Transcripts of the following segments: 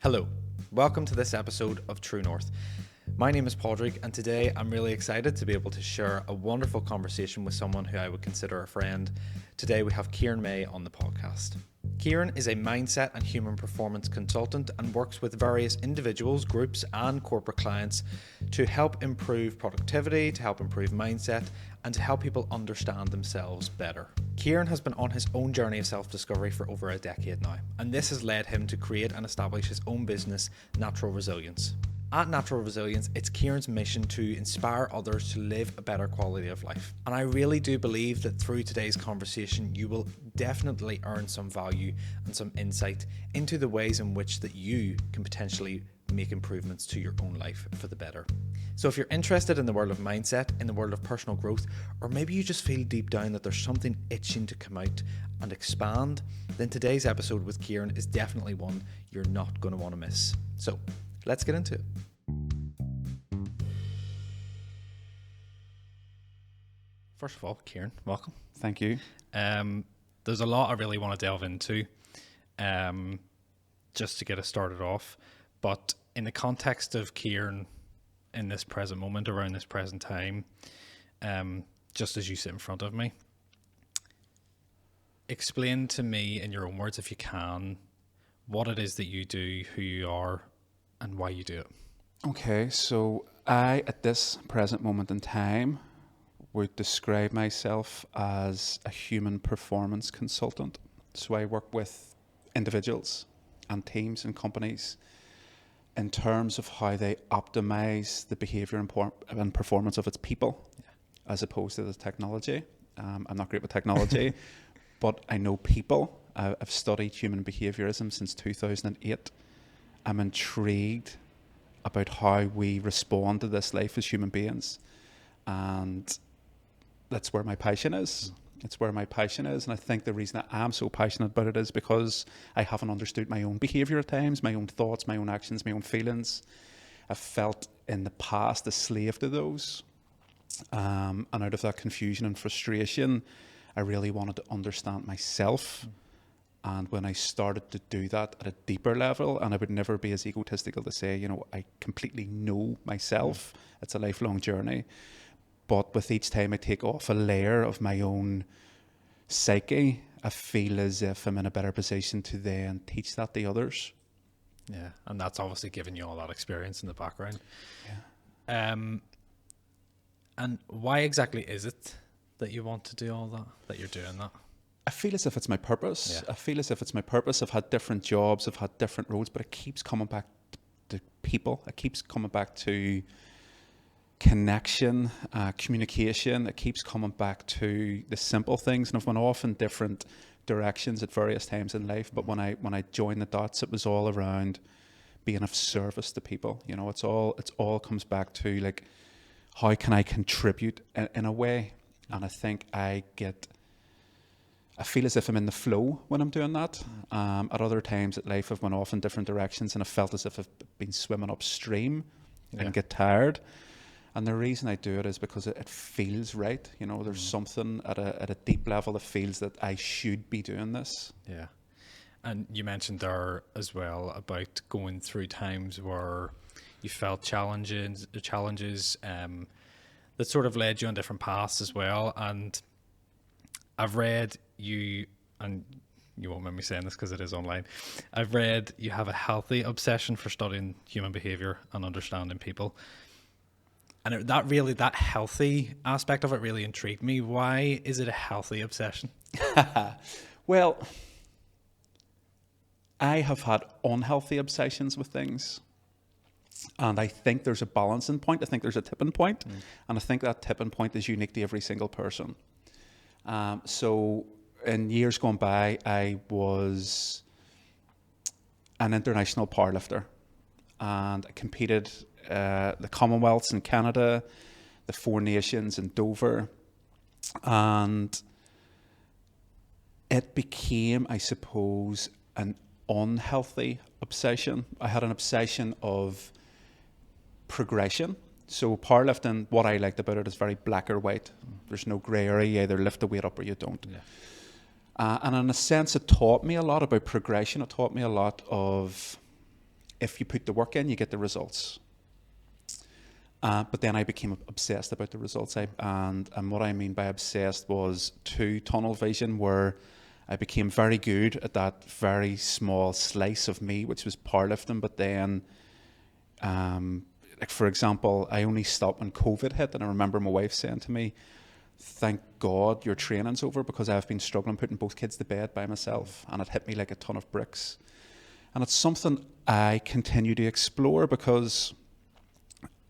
Hello, welcome to this episode of True North. My name is Padraig, and today I'm really excited to be able to share a wonderful conversation with someone who I would consider a friend. Today we have Ciaran May on the podcast. Ciaran is a mindset and human performance consultant and works with various individuals, groups and corporate clients to help improve productivity, to help improve mindset, and to help people understand themselves better. Ciaran has been on his own journey of self-discovery for over a decade now, and this has led him to create and establish his own business, Natural Resilience. At Natural Resilience, it's Ciaran's mission to inspire others to live a better quality of life. And I really do believe that through today's conversation, you will definitely earn some value and some insight into the ways in which that you can potentially make improvements to your own life for the better. So if you're interested in the world of mindset, in the world of personal growth, or maybe you just feel deep down that there's something itching to come out and expand, then today's episode with Ciaran is definitely one you're not going to want to miss. So let's get into it. First of all, Ciaran, welcome. Thank you. There's a lot I really want to delve into just to get us started off. But in the context of Ciaran in this present moment, around this present time, just as you sit in front of me, explain to me in your own words, if you can, what it is that you do, who you are, and why you do it. Okay, so I, at this present moment in time, would describe myself as a human performance consultant. So I work with individuals and teams and companies in terms of how they optimize the behaviour and performance of its people, as opposed to the technology. I'm not great with technology, but I know people. I've studied human behaviourism since 2008. I'm intrigued about how we respond to this life as human beings, and that's where my passion is. It's where my passion is, and I think the reason that I'm so passionate about it is because I haven't understood my own behaviour at times, my own thoughts, my own actions, my own feelings. I've felt in the past a slave to those, and out of that confusion and frustration, I really wanted to understand myself. And when I started to do that at a deeper level, and I would never be as egotistical to say, I completely know myself. It's a lifelong journey. But with each time I take off a layer of my own psyche, I feel as if I'm in a better position to then teach that to others. Yeah, and that's obviously given you all that experience in the background. Yeah. And why exactly is it that you want to do all that you're doing that? I feel as if it's my purpose. Yeah. I feel as if it's my purpose. I've had different jobs, I've had different roles, but it keeps coming back to people. It keeps coming back to connection, communication. It keeps coming back to the simple things, and I've went off in different directions at various times in life. But when I joined the dots, it was all around being of service to people. It's all comes back to like, how can I contribute in a way? And I think I feel as if I'm in the flow when I'm doing that. At other times in life, I've went off in different directions, and I felt as if I've been swimming upstream and get tired. And the reason I do it is because it feels right. There's something at a deep level that feels that I should be doing this. Yeah. And you mentioned there as well about going through times where you felt challenges that sort of led you on different paths as well. And I've read you, and you won't mind me saying this because it is online, I've read you have a healthy obsession for studying human behaviour and understanding people. And that healthy aspect of it really intrigued me. Why is it a healthy obsession? Well, I have had unhealthy obsessions with things. And I think there's a balancing point. I think there's a tipping point. And I think that tipping point is unique to every single person. So in years gone by, I was an international powerlifter. And I competed the Commonwealths in Canada, the Four Nations in Dover, and it became, I suppose, an unhealthy obsession. I had an obsession of progression. So powerlifting, what I liked about it is very black or white. There's no grey area. You either lift the weight up or you don't. Yeah. And in a sense, it taught me a lot about progression. It taught me a lot of if you put the work in, you get the results. But then I became obsessed about the results. And what I mean by obsessed was to tunnel vision, where I became very good at that very small slice of me, which was powerlifting. But then, like for example, I only stopped when COVID hit. And I remember my wife saying to me, thank God your training's over, because I've been struggling putting both kids to bed by myself. And it hit me like a ton of bricks. And it's something I continue to explore, because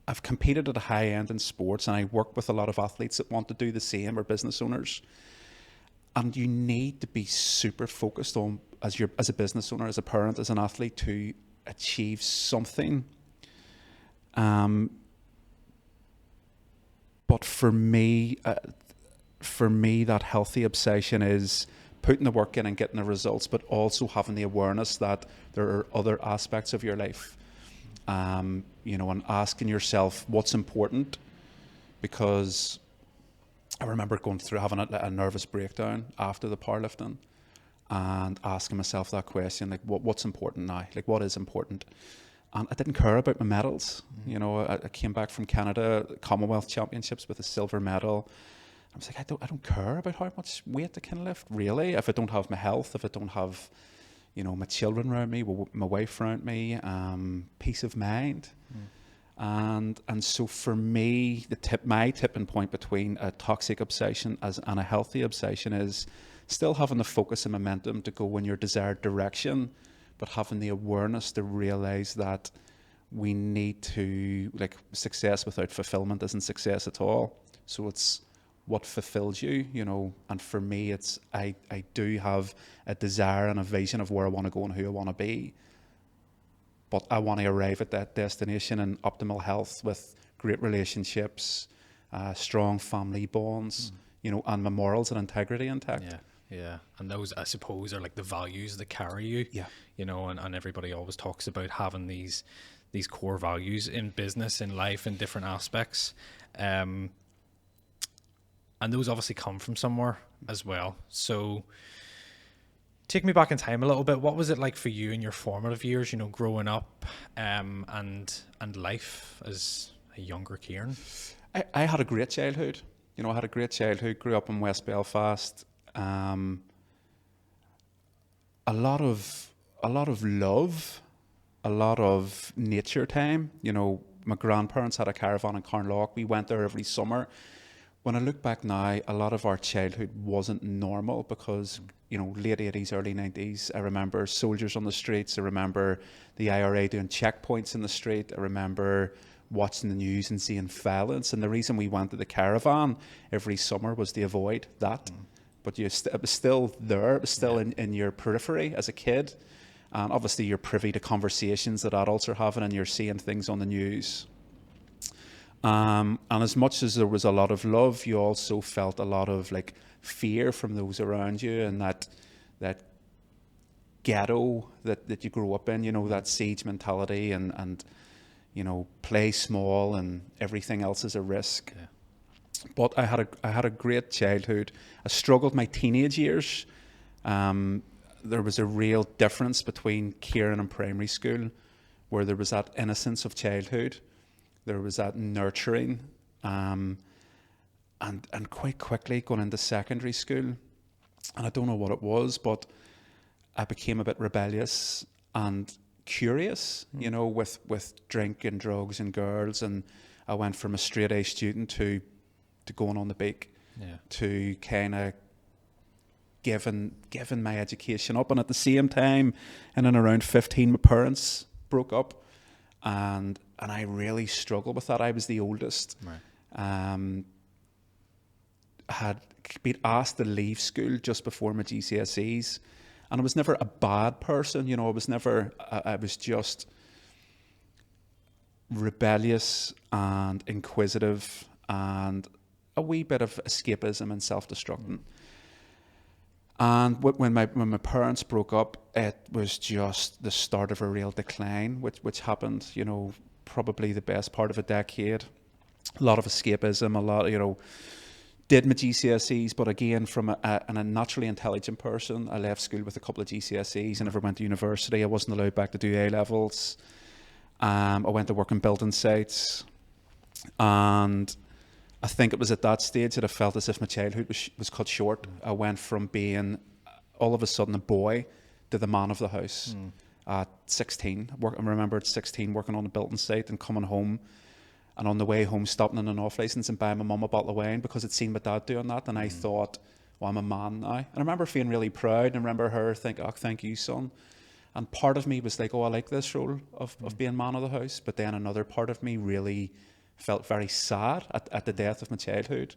I've competed at a high end in sports, and I work with a lot of athletes that want to do the same, or business owners. And you need to be super focused on, as a business owner, as a parent, as an athlete, to achieve something. But for me, that healthy obsession is putting the work in and getting the results, but also having the awareness that there are other aspects of your life. You know, and asking yourself what's important, because I remember having a nervous breakdown after the powerlifting, and asking myself that question, like, what's important now? Like, what is important? And I didn't care about my medals. You know, I came back from Canada Commonwealth Championships with a silver medal. I was like, I don't care about how much weight I can lift, really. If I don't have my health, if I don't have, you know, my children around me, my wife around me, peace of mind. And so for me, my tipping point between a toxic obsession and a healthy obsession is still having the focus and momentum to go in your desired direction, but having the awareness to realize that we need to, like, success without fulfillment isn't success at all. So it's what fulfills you, you know. And for me, it's I do have a desire and a vision of where I want to go and who I want to be, but I want to arrive at that destination in optimal health, with great relationships, strong family bonds, you know, and my morals and integrity intact. Yeah. And those, I suppose, are like the values that carry you. Yeah. You know, and everybody always talks about having these core values in business, in life, in different aspects. And those obviously come from somewhere as well. So take me back in time a little bit. What was it like for you in your formative years, you know, growing up, and life as a younger Ciaran? I had a great childhood. You know, I had a great childhood, grew up in West Belfast. A lot of love, a lot of nature time. You know, my grandparents had a caravan in Carnlough. We went there every summer. When I look back now, a lot of our childhood wasn't normal, because, you know, late 80s, early 90s, I remember soldiers on the streets. I remember the IRA doing checkpoints in the street. I remember watching the news and seeing violence. And the reason we went to the caravan every summer was to avoid that. But it was still there. It was still in your periphery as a kid. And obviously you're privy to conversations that adults are having, and you're seeing things on the news. And as much as there was a lot of love, you also felt a lot of, like, fear from those around you, and that ghetto that you grew up in, you know, that siege mentality, and you know, play small and everything else is a risk. Yeah. But I had a great childhood. I struggled my teenage years. There was a real difference between Ciaran and primary school, where there was that innocence of childhood, there was that nurturing, and quite quickly going into secondary school, and I don't know what it was, but I became a bit rebellious and curious, you know, with drink and drugs and girls, and I went from a straight A student to going on the beak, to kind of giving my education up. And at the same time, in and around 15, my parents broke up, and I really struggled with that. I was the oldest. Right. Had been asked to leave school just before my GCSEs, and I was never a bad person, you know. I was just rebellious and inquisitive, and a wee bit of escapism and self-destructing. And when my parents broke up, it was just the start of a real decline, which happened, you know, probably the best part of a decade. A lot of escapism, a lot, you know, did my GCSEs, but again, from a naturally intelligent person, I left school with a couple of GCSEs. I never went to university. I wasn't allowed back to do A-levels. I went to work in building sites, and I think it was at that stage that I felt as if my childhood was cut short. I went from being all of a sudden a boy to the man of the house at 16. I remember at 16 working on a building site and coming home, and on the way home stopping in an off licence and buying my mum a bottle of wine because I'd seen my dad doing that, and I thought, well, I'm a man now. And I remember feeling really proud, and I remember her thinking, oh, thank you, son. And part of me was like, oh, I like this role of being man of the house. But then another part of me really felt very sad at the death of my childhood.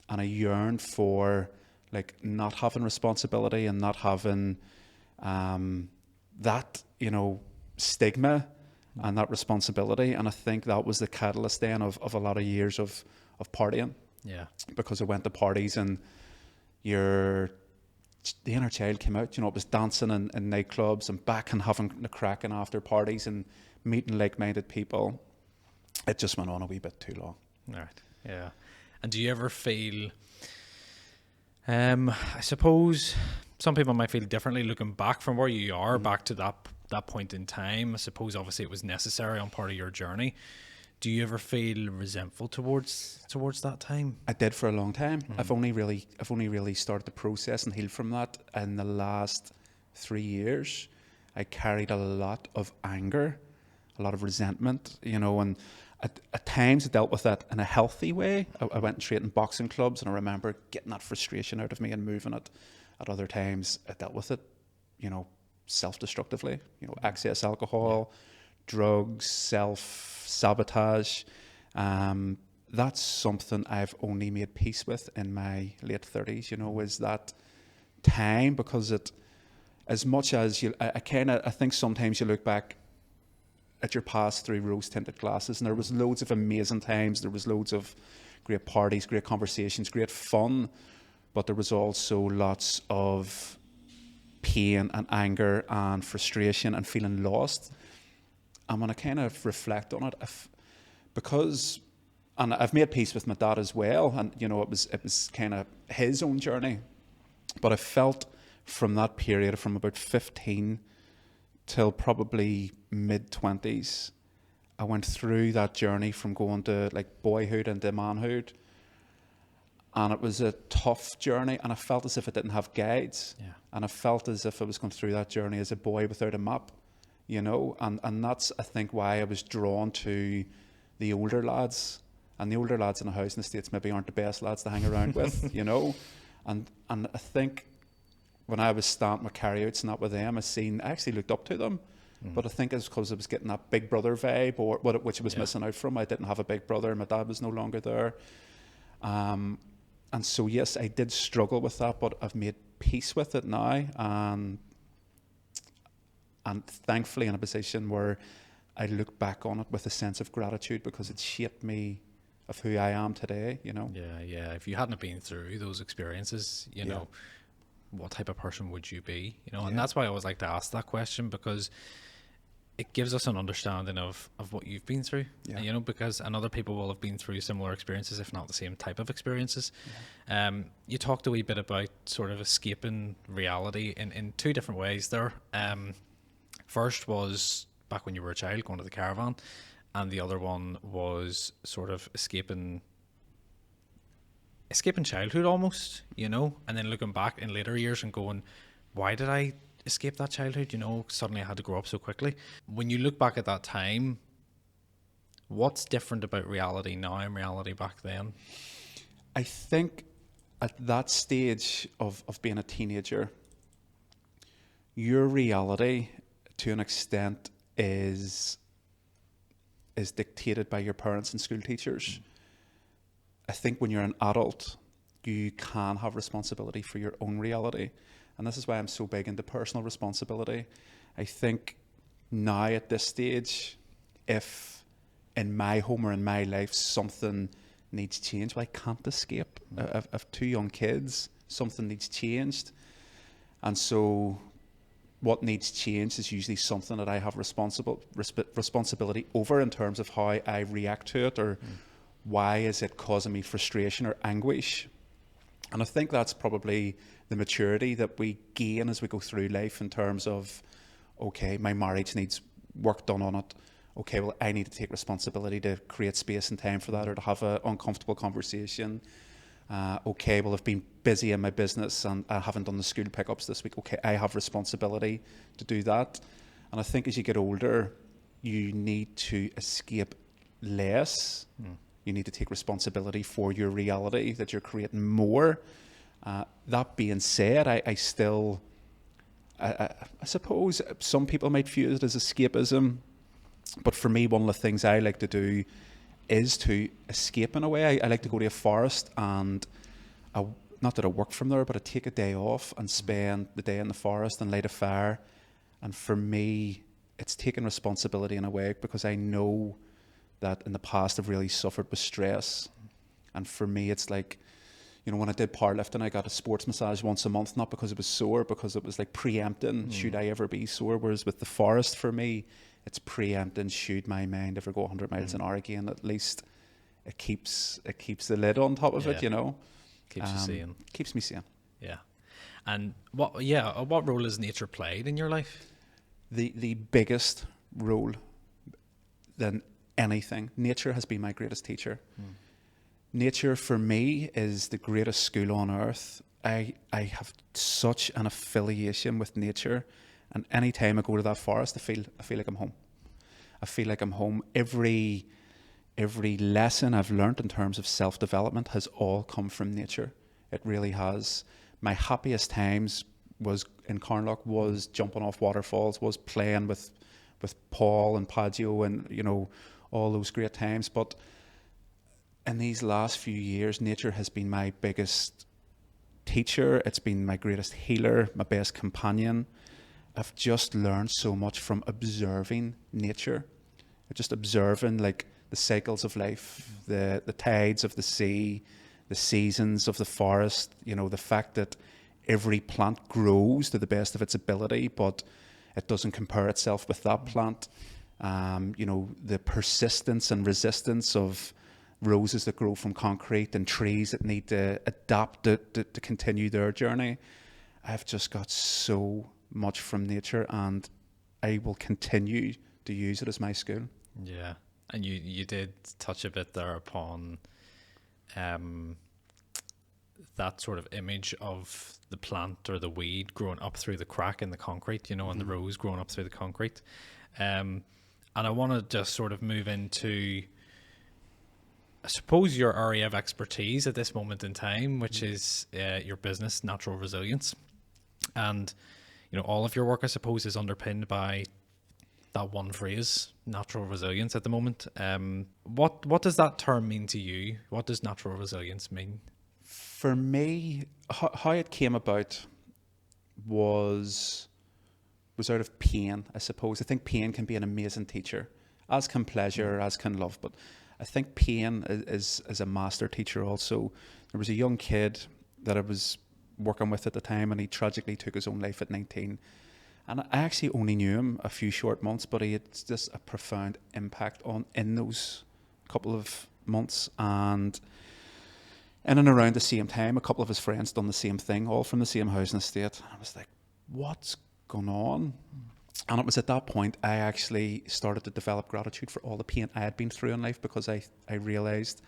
And I yearned for like not having responsibility and not having that, stigma and that responsibility. And I think that was the catalyst then of a lot of years of partying. Yeah. Because I went to parties and the inner child came out, it was dancing in nightclubs and back and having the crack in after parties and meeting like-minded people. It just went on a wee bit too long. Right. Yeah. And do you ever feel, I suppose some people might feel differently looking back from where you are back to that point in time. I suppose obviously it was necessary on part of your journey. Do you ever feel resentful towards that time? I did for a long time. I've only really started the process and healed from that in the last 3 years. I carried a lot of anger, a lot of resentment, and at times I dealt with that in a healthy way. I went and trained in boxing clubs, and I remember getting that frustration out of me and moving it. At other times I dealt with it, self-destructively, excess alcohol, drugs, self-sabotage. That's something I've only made peace with in my late 30s, is that time, because it, as much as I think sometimes you look back at your past through rose-tinted glasses, and there was loads of amazing times, there was loads of great parties, great conversations, great fun, but there was also lots of pain and anger and frustration and feeling lost. And when I kind of reflect on it, and I've made peace with my dad as well, and it was kind of his own journey, but I felt from that period, from about 15 till probably mid-20s, I went through that journey from going to like boyhood into manhood, and it was a tough journey, and I felt as if I didn't have guides, and I felt as if I was going through that journey as a boy without a map. And that's, I think, why I was drawn to the older lads. And the older lads in the house in the States maybe aren't the best lads to hang around with, And I think when I was starting my carryouts and that with them, I actually looked up to them. But I think it's because I was getting that big brother vibe, which I was missing out from. I didn't have a big brother. My dad was no longer there. And so, yes, I did struggle with that, but I've made peace with it now. And thankfully in a position where I look back on it with a sense of gratitude, because it shaped me of who I am today, Yeah. If you hadn't been through those experiences, what type of person would you be? And that's why I always like to ask that question, because it gives us an understanding of what you've been through, because and other people will have been through similar experiences, if not the same type of experiences. You talked a wee bit about sort of escaping reality in two different ways there. First was back when you were a child, going to the caravan, and the other one was sort of escaping childhood almost, and then looking back in later years and going, why did I escape that childhood? Suddenly I had to grow up so quickly. When you look back at that time, what's different about reality now and reality back then? I think at that stage of being a teenager, your reality to an extent is dictated by your parents and school teachers. I think when you're an adult, you can have responsibility for your own reality. And this is why I'm so big into personal responsibility. I think now at this stage, if in my home or in my life something needs change, well, I can't escape. I've two young kids, something needs changed. And so what needs changed is usually something that I have responsibility over, in terms of how I react to it, or why is it causing me frustration or anguish. And I think that's probably the maturity that we gain as we go through life, in terms of, okay, my marriage needs work done on it, okay, well, I need to take responsibility to create space and time for that, or to have an uncomfortable conversation. Okay, well, I've been busy in my business and I haven't done the school pickups this week. Okay, I have responsibility to do that. And I think as you get older, you need to escape less. You need to take responsibility for your reality, that you're creating more. That being said, I suppose some people might view it as escapism. But for me, one of the things I like to do is to escape in a way. I like to go to a forest and, not that I work from there, but I take a day off and spend the day in the forest and light a fire. And for me, it's taking responsibility in a way, because I know that in the past I've really suffered with stress. And for me, it's like, you know, when I did powerlifting, I got a sports massage once a month, not because it was sore, because it was like preempting, should I ever be sore? Whereas with the forest, for me, it's preempting, should my mind ever go 100 miles an hour again. At least it keeps the lid on top of it, you know. Keeps you sane. Keeps me sane. Yeah. And what role has nature played in your life? The biggest role than anything. Nature has been my greatest teacher. Nature for me is the greatest school on earth. I have such an affiliation with nature, and any time I go to that forest, I feel like I'm home. I feel like I'm home. Every lesson I've learned in terms of self-development has all come from nature. It really has. My happiest times was in Carnlough, was jumping off waterfalls, was playing with Paul and Paggio, and you know, all those great times. But in these last few years, nature has been my biggest teacher. It's been my greatest healer, my best companion. I've just learned so much from observing nature. Just observing like the cycles of life, the tides of the sea, the seasons of the forest, you know, the fact that every plant grows to the best of its ability, but it doesn't compare itself with that plant. You know, the persistence and resistance of roses that grow from concrete and trees that need to adapt to continue their journey. I've just got so much from nature, and I will continue to use it as my school. Yeah. And you did touch a bit there upon that sort of image of the plant or the weed growing up through the crack in the concrete, you know, and the rose growing up through the concrete. And I want to just sort of move into, I suppose, your area of expertise at this moment in time, which is your business, Natural Resilience. And, you know, all of your work, I suppose, is underpinned by that one phrase, natural resilience, at the moment. What does that term mean to you? What does natural resilience mean? For me, how it came about was out of pain, I suppose. I think pain can be an amazing teacher, as can pleasure, as can love. But I think pain is a master teacher also. There was a young kid that I was working with at the time, and he tragically took his own life at 19. And I actually only knew him a few short months, but he had just a profound impact in those couple of months. And in and around the same time, a couple of his friends done the same thing, all from the same housing estate. I was like, what's going on? And it was at that point I actually started to develop gratitude for all the pain I had been through in life, because I realised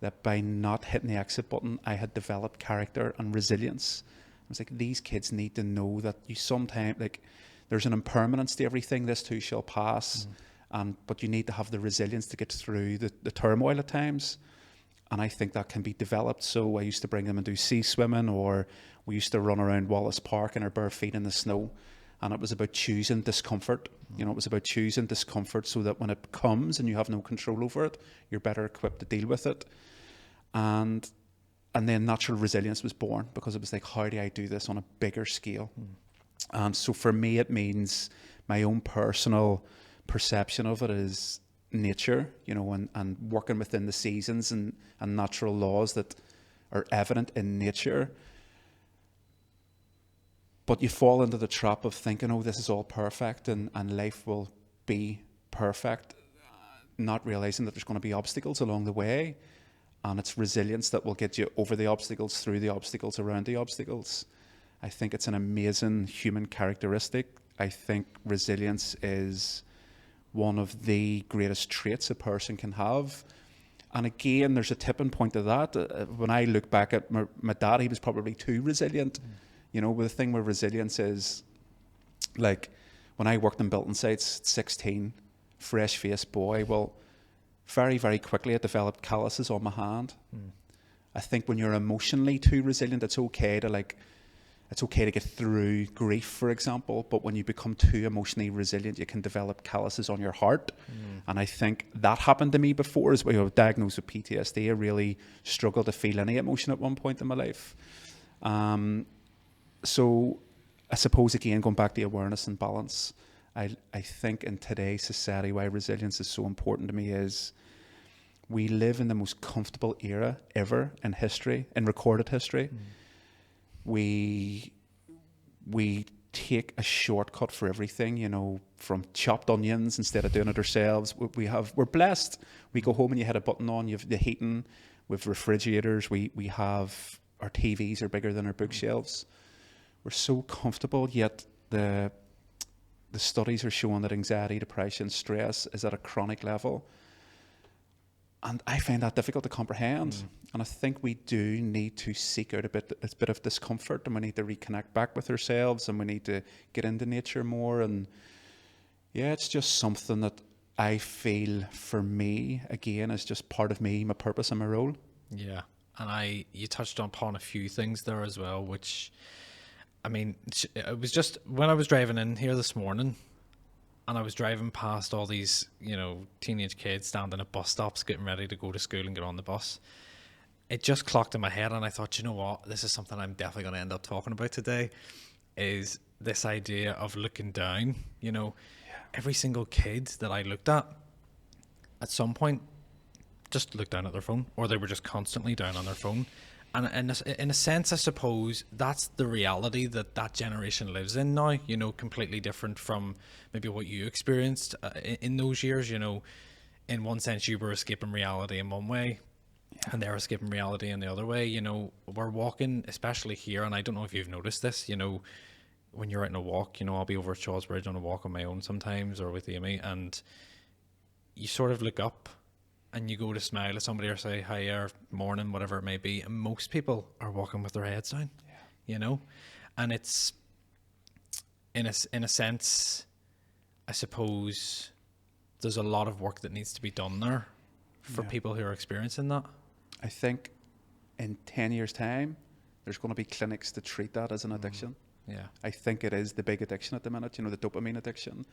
that by not hitting the exit button, I had developed character and resilience. I was like, these kids need to know that you sometimes, like, there's an impermanence to everything. This too shall pass. But you need to have the resilience to get through the turmoil at times. And I think that can be developed. So I used to bring them and do sea swimming, or we used to run around Wallace Park in our bare feet in the snow. And it was about choosing discomfort. You know, it was about choosing discomfort so that when it comes and you have no control over it, you're better equipped to deal with it. And then natural resilience was born, because it was like, how do I do this on a bigger scale? And so for me, it means my own personal perception of it is nature, you know, and working within the seasons and natural laws that are evident in nature. But you fall into the trap of thinking, oh, this is all perfect and life will be perfect, not realizing that there's going to be obstacles along the way. And it's resilience that will get you over the obstacles, through the obstacles, around the obstacles. I think it's an amazing human characteristic. I think resilience is one of the greatest traits a person can have. And again, there's a tipping point to that. When I look back at my dad, he was probably too resilient. You know, the thing with resilience is, like, when I worked in building sites, 16, fresh-faced boy, well, very, very quickly I developed calluses on my hand. I think when you're emotionally too resilient, it's okay to get through grief, for example, but when you become too emotionally resilient, you can develop calluses on your heart. And I think that happened to me before as well. I was diagnosed with PTSD. I really struggled to feel any emotion at one point in my life. So I suppose, again, going back to awareness and balance, I think in today's society, why resilience is so important to me is we live in the most comfortable era ever in history, in recorded history. We take a shortcut for everything, you know, from chopped onions instead of doing it ourselves. We're blessed. We go home and you hit a button on, you have the heating, with refrigerators, we have, our TVs are bigger than our bookshelves. We're so comfortable, yet the studies are showing that anxiety, depression, stress is at a chronic level. And I find that difficult to comprehend. And I think we do need to seek out a bit of discomfort, and we need to reconnect back with ourselves, and we need to get into nature more. And yeah, it's just something that I feel for me, again, is just part of me, my purpose and my role. Yeah. And you touched upon a few things there as well, which, I mean, it was just when I was driving in here this morning, and I was driving past all these, you know, teenage kids standing at bus stops getting ready to go to school and get on the bus. It just clocked in my head, and I thought, you know what, this is something I'm definitely going to end up talking about today, is this idea of looking down. You know, every single kid that I looked at some point just looked down at their phone, or they were just constantly down on their phone. And in a sense, I suppose that's the reality that generation lives in now, you know, completely different from maybe what you experienced in those years. You know, in one sense, you were escaping reality in one way, and they're escaping reality in the other way. You know, we're walking, especially here, and I don't know if you've noticed this, you know, when you're out on a walk, you know, I'll be over at Shaw's Bridge on a walk on my own sometimes, or with Amy, and you sort of look up, and you go to smile at somebody or say hi or morning, whatever it may be, and most people are walking with their heads down, you know. And it's in a sense, I suppose there's a lot of work that needs to be done there for people who are experiencing that. I think in 10 years' time, there's going to be clinics to treat that as an addiction. Yeah, I think it is the big addiction at the minute, you know, the dopamine addiction.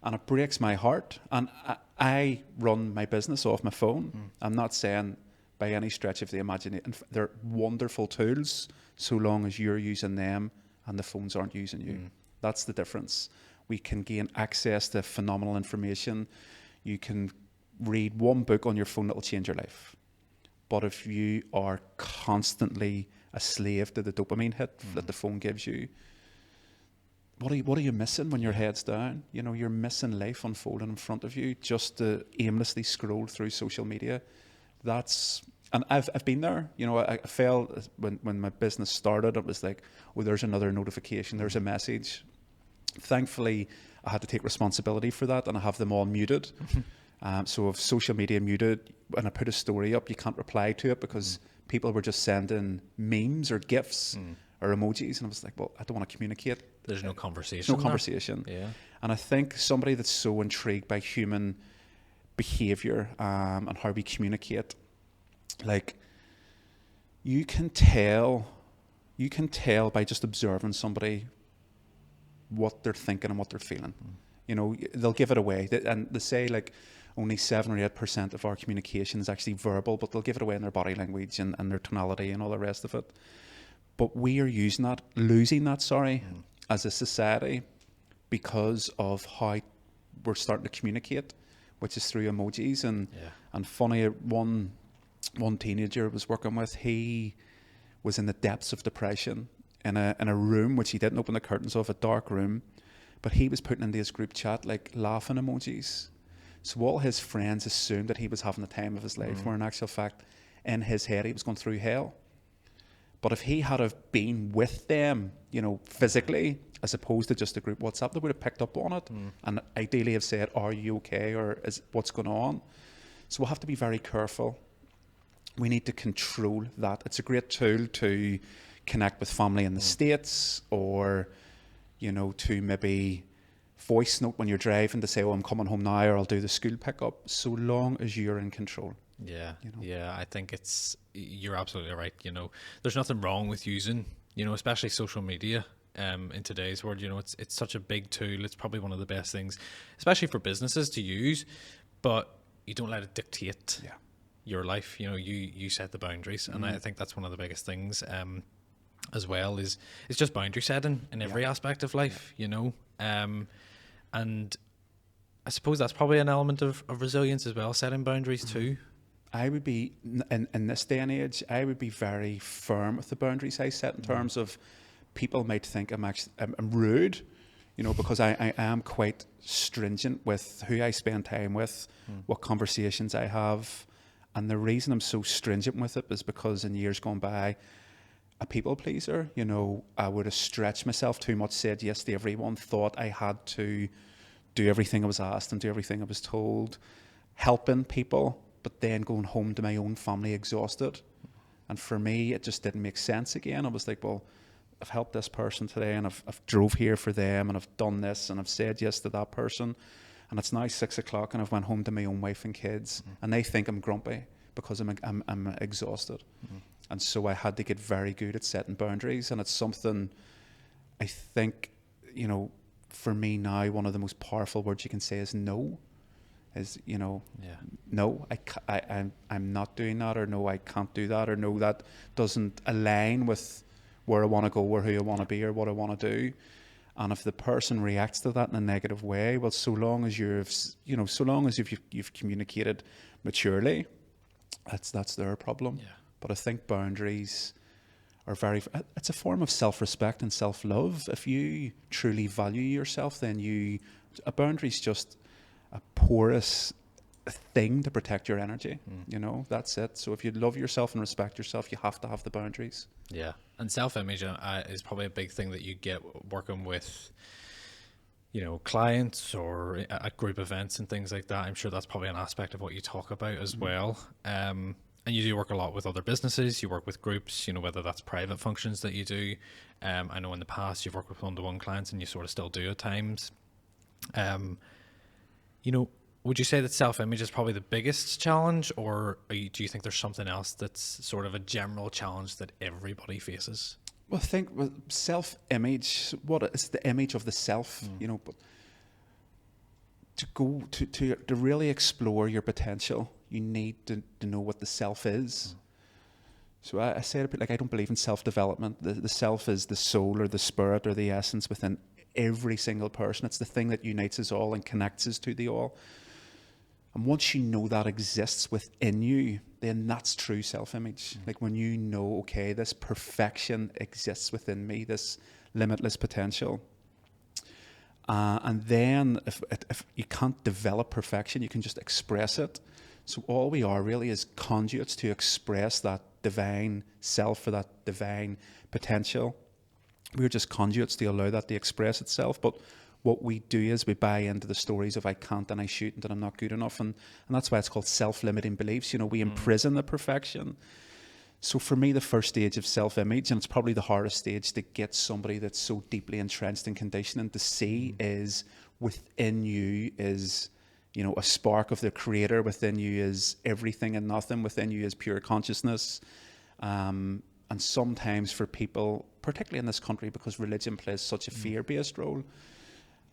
And it breaks my heart. And I run my business off my phone. I'm not saying by any stretch of the imagination. They're wonderful tools so long as you're using them and the phones aren't using you. That's the difference. We can gain access to phenomenal information. You can read one book on your phone that will change your life. But if you are constantly a slave to the dopamine hit that the phone gives you, what are you missing when your head's down? You know, you're missing life unfolding in front of you just to aimlessly scroll through social media. And I've been there. You know, I felt when my business started, it was like, oh, there's another notification, there's a message. Thankfully, I had to take responsibility for that, and I have them all muted. So if social media muted, when I put a story up, you can't reply to it because people were just sending memes or GIFs or emojis, and I was like, well, I don't want to communicate. There's no conversation. No conversation. Yeah. And I think somebody that's so intrigued by human behaviour and how we communicate, like, you can tell by just observing somebody what they're thinking and what they're feeling. You know, they'll give it away, and they say like only 7 or 8% of our communication is actually verbal, but they'll give it away in their body language and their tonality and all the rest of it. But we are losing that, as a society, because of how we're starting to communicate, which is through emojis. And funny, one teenager I was working with, he was in the depths of depression in a room which he didn't open the curtains of, a dark room, but he was putting into his group chat like laughing emojis. So all his friends assumed that he was having the time of his life, where in actual fact, in his head, he was going through hell. But if he had have been with them, you know, physically, as opposed to just a group WhatsApp, they would have picked up on it and ideally have said, are you okay, or is what's going on? So we'll have to be very careful. We need to control that. It's a great tool to connect with family in the States, or, you know, to maybe voice note when you're driving to say, oh, I'm coming home now, or I'll do the school pickup, so long as you're in control. Yeah, you know? yeah, I think you're absolutely right. You know, there's nothing wrong with using, you know, especially social media in today's world. You know, it's such a big tool. It's probably one of the best things, especially for businesses to use, but you don't let it dictate your life. You know, you set the boundaries, and I think that's one of the biggest things as well, is it's just boundary setting in every aspect of life, you know. And I suppose that's probably an element of resilience as well, setting boundaries too. I would be, in this day and age, I would be very firm with the boundaries I set in terms of, people might think I'm rude, you know, because I am quite stringent with who I spend time with, what conversations I have. And the reason I'm so stringent with it is because in years gone by, a people pleaser, you know, I would have stretched myself too much, said yes to everyone, thought I had to do everything I was asked and do everything I was told, helping people, but then going home to my own family exhausted. And for me, it just didn't make sense again. I was like, well, I've helped this person today, and I've drove here for them, and I've done this, and I've said yes to that person, and it's now 6 o'clock, and I've went home to my own wife and kids, and they think I'm grumpy because I'm exhausted. And so I had to get very good at setting boundaries, and it's something I think, you know, for me now, one of the most powerful words you can say is no. Is, you know, no, I'm not doing that, or no, I can't do that, or no, that doesn't align with where I want to go, or who I want to be, or what I want to do. And if the person reacts to that in a negative way, well, so long as you've communicated maturely, that's their problem. Yeah. But I think boundaries are it's a form of self-respect and self-love. If you truly value yourself, then a boundary is just a porous thing to protect your energy. You know, that's it. So if you love yourself and respect yourself, you have to have the boundaries. Yeah. And self-image is probably a big thing that you get working with, you know, clients or at group events and things like that. I'm sure that's probably an aspect of what you talk about as well. And you do work a lot with other businesses. You work with groups, you know, whether that's private functions that you do. I know in the past you've worked with one-to-one clients, and you sort of still do at times. You know, would you say that self-image is probably the biggest challenge, or do you think there's something else that's sort of a general challenge that everybody faces? Well, I think self-image, what is the image of the self, you know, but to really explore your potential, you need to know what the self is. So I say it a bit like, I don't believe in self-development. The self is the soul or the spirit or the essence within every single person. It's the thing that unites us all and connects us to the all. And once you know that exists within you, then that's true self-image. Like when you know, okay, this perfection exists within me, this limitless potential. And then if you can't develop perfection, you can just express it. So all we are really is conduits to express that divine self or that divine potential. We're just conduits to allow that to express itself. But what we do is we buy into the stories of I can't and I shouldn't and I'm not good enough. And that's why it's called self-limiting beliefs. You know, we imprison the perfection. So for me, the first stage of self-image, and it's probably the hardest stage to get somebody that's so deeply entrenched in conditioning to see, is within you is, you know, a spark of the creator. Within you is everything and nothing. Within you is pure consciousness. And sometimes for people, particularly in this country, because religion plays such a fear-based role,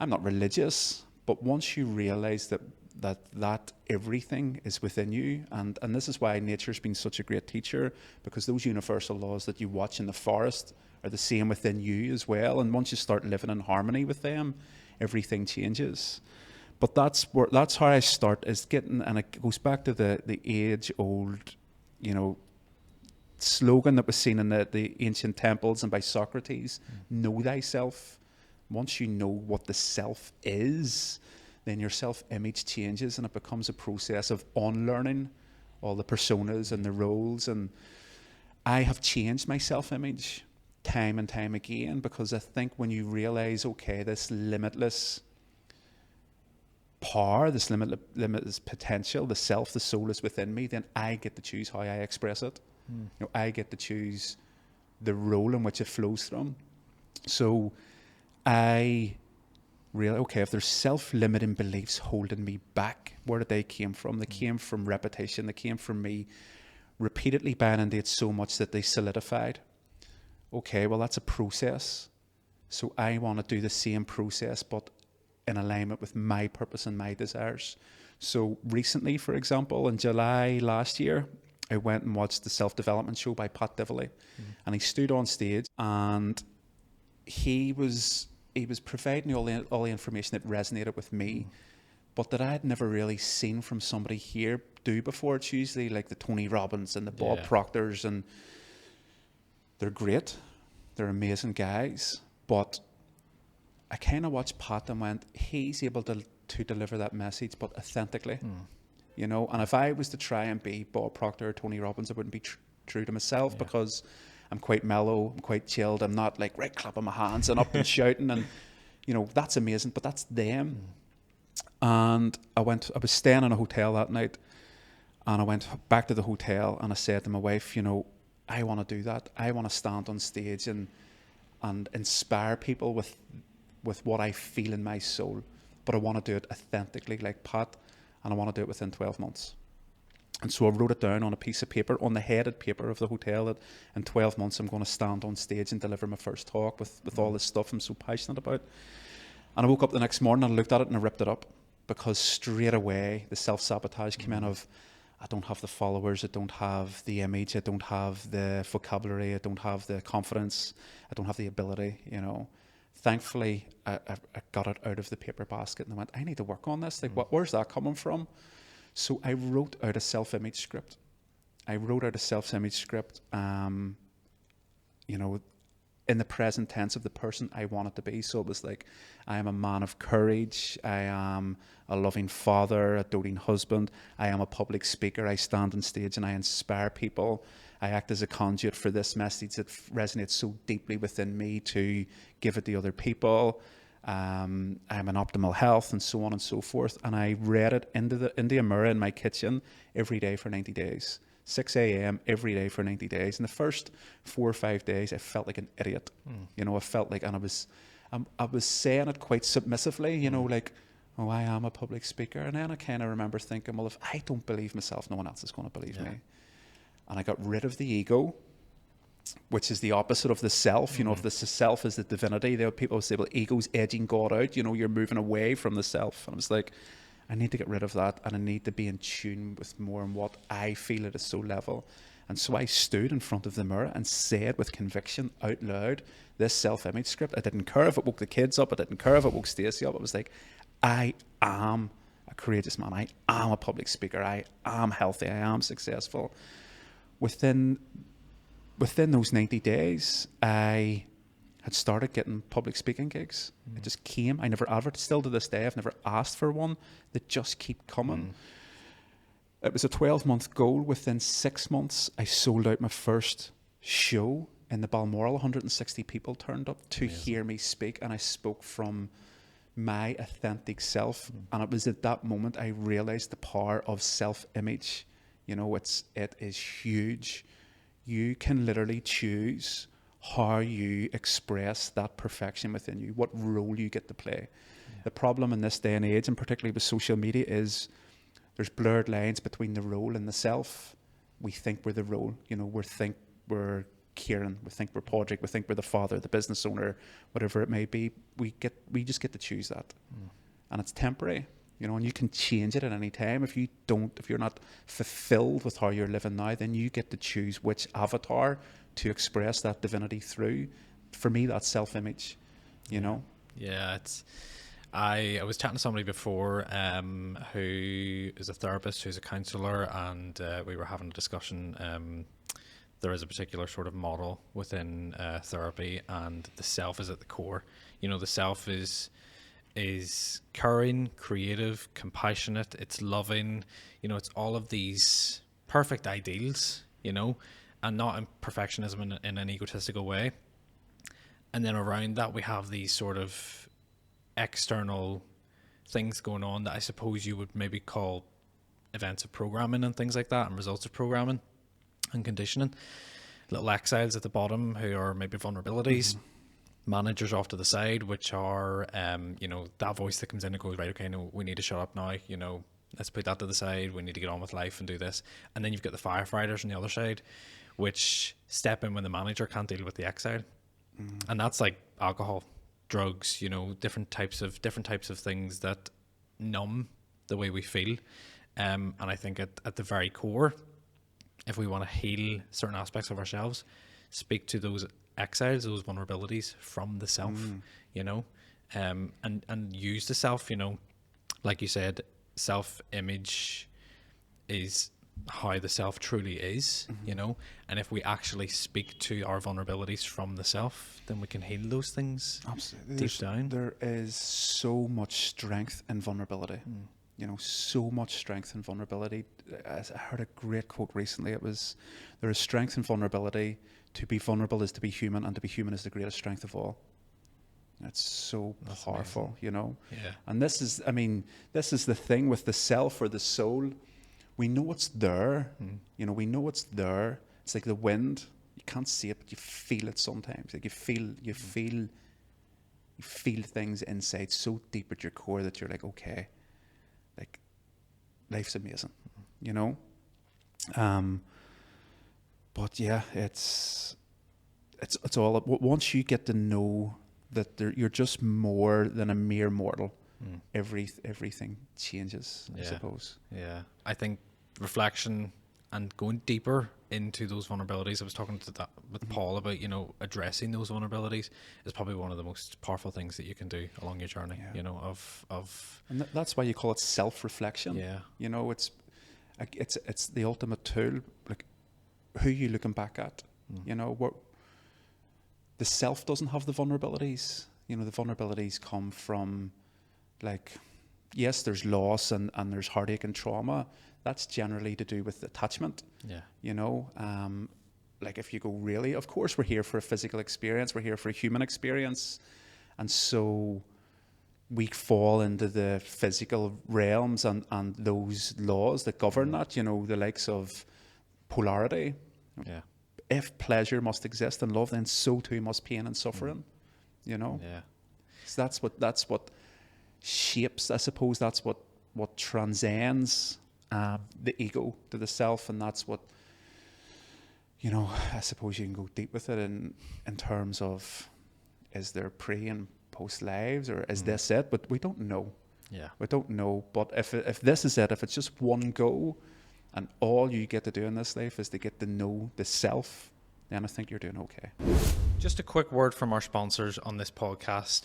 I'm not religious, but once you realize that everything is within you, and this is why nature's been such a great teacher, because those universal laws that you watch in the forest are the same within you as well. And once you start living in harmony with them, everything changes. But that's how I start, is getting, and it goes back to the age-old, you know, slogan that was seen in the ancient temples and by Socrates: know thyself. Once you know what the self is, then your self-image changes, and it becomes a process of unlearning all the personas and the roles. And I have changed my self-image time and time again, because I think when you realize, okay, this limitless power, this limitless potential, the self, the soul is within me, then I get to choose how I express it. You know, I get to choose the role in which it flows from. So I really, okay, if there's self-limiting beliefs holding me back, where did they came from? They came from repetition. They came from me repeatedly buying into it so much that they solidified. Okay, well, that's a process. So I want to do the same process, but in alignment with my purpose and my desires. So recently, for example, in July last year, I went and watched the self-development show by Pat Divilly, and he stood on stage, and he was providing all the information that resonated with me, but that I had never really seen from somebody here do before. It's usually like the Tony Robbins and the Bob Proctors, and they're great, they're amazing guys, but I kind of watched Pat and went, he's able to deliver that message, but authentically, you know. And if I was to try and be Bob Proctor or Tony Robbins, I wouldn't be true to myself, because I'm quite mellow, I'm quite chilled. I'm not like clapping my hands and up and shouting, and you know, that's amazing, but that's them. And I was staying in a hotel that night, and I went back to the hotel and I said to my wife, you know, I want to do that. I want to stand on stage and inspire people with what I feel in my soul, but I want to do it authentically like Pat, and I want to do it within 12 months. And so I wrote it down on a piece of paper, on the headed paper of the hotel, that in 12 months I'm going to stand on stage and deliver my first talk with all this stuff I'm so passionate about. And I woke up the next morning and I looked at it and I ripped it up, because straight away the self-sabotage came in of, I don't have the followers, I don't have the image, I don't have the vocabulary, I don't have the confidence, I don't have the ability, you know. Thankfully, I got it out of the paper basket and I went, I need to work on this. Like, where's that coming from? So I wrote out a self-image script. You know, in the present tense of the person I wanted to be. So it was like, I am a man of courage. I am a loving father, a doting husband. I am a public speaker. I stand on stage and I inspire people. I act as a conduit for this message that resonates so deeply within me to give it to other people. I'm in optimal health, and so on and so forth. And I read it into a mirror in my kitchen every day for 90 days. 6 a.m. every day for 90 days. And the first 4 or 5 days, I felt like an idiot. You know, I felt like, and I was saying it quite submissively, you know, like, oh, I am a public speaker. And then I kind of remember thinking, well, if I don't believe myself, no one else is going to believe me. And I got rid of the ego, which is the opposite of the self. You know, if the self is the divinity, people say, well, ego's edging God out. You know, you're moving away from the self. And I was like, I need to get rid of that, and I need to be in tune with more and what I feel at a soul level. And so I stood in front of the mirror and said with conviction out loud this self-image script. I didn't care if it woke the kids up. I didn't care if it woke Stacey up. It was like, I am a courageous man. I am a public speaker. I am healthy. I am successful. Within those 90 days, I had started getting public speaking gigs. It just came. I never advertised. Still to this day, I've never asked for one. They just keep coming. It was a 12-month goal. Within 6 months, I sold out my first show in the Balmoral. 160 people turned up to hear me speak, and I spoke from my authentic self. And it was at that moment I realized the power of self-image. You know, it is huge. You can literally choose how you express that perfection within you, what role you get to play. The problem in this day and age, and particularly with social media, is there's blurred lines between the role and the self. We think we're the role, you know, we think we're Ciaran, we think we're Padraig, we think we're the father, the business owner, whatever it may be. We just get to choose that. And it's temporary, you know, and you can change it at any time. If you're not fulfilled with how you're living now, then you get to choose which avatar to express that divinity through. For me, that's self-image, you know. Yeah, I was chatting to somebody before who is a therapist, who's a counsellor, and we were having a discussion. There is a particular sort of model within therapy, and the self is at the core. You know, the self is caring, creative, compassionate, it's loving, you know, it's all of these perfect ideals, you know, and not in perfectionism in an egotistical way. And then around that, we have these sort of external things going on that I suppose you would maybe call events of programming and things like that, and results of programming and conditioning. Little exiles at the bottom who are maybe vulnerabilities. Managers off to the side, which are, that voice that comes in and goes, right, okay, no, we need to shut up now, let's put that to the side, we need to get on with life and do this. And then you've got the firefighters on the other side, which step in when the manager can't deal with the exile. And that's like alcohol, drugs, different types of things that numb the way we feel. And I think at the very core, if we want to heal certain aspects of ourselves, speak to those exiles, those vulnerabilities from the self, and use the self, like you said, self-image is how the self truly is, and if we actually speak to our vulnerabilities from the self, then we can heal those things. Absolutely. Deep down. There is so much strength in vulnerability. So much strength in vulnerability. I heard a great quote recently. It was, there is strength in vulnerability. To be vulnerable is to be human, and to be human is the greatest strength of all. That's so powerful, Yeah. And this is the thing with the self or the soul. We know it's there. We know it's there. It's like the wind. You can't see it, but you feel it sometimes. Like you feel things inside so deep at your core that you're like, okay, like life's amazing, But yeah, it's all once you get to know that you're just more than a mere mortal. Everything changes, I suppose. Yeah, I think reflection and going deeper into those vulnerabilities. I was talking with Paul about addressing those vulnerabilities is probably one of the most powerful things that you can do along your journey. And that's why you call it self-reflection. Yeah, it's the ultimate tool. Like, who are you looking back at? What the self doesn't have the vulnerabilities. The vulnerabilities come from, like, yes, there's loss and there's heartache and trauma. That's generally to do with attachment. Like, if you go really, of course, we're here for a physical experience. We're here for a human experience. And so we fall into the physical realms and those laws that govern that, the likes of polarity. Yeah. If pleasure must exist in love, then so too must pain and suffering. Yeah. So that's what shapes, I suppose, that's what transcends the ego to the self, and that's what, I suppose you can go deep with it in terms of, is there pre and post lives, or is this it? But we don't know. Yeah. We don't know. But if this is it, if it's just one go, and all you get to do in this life is to get to know the self, then I think you're doing okay. Just a quick word from our sponsors on this podcast.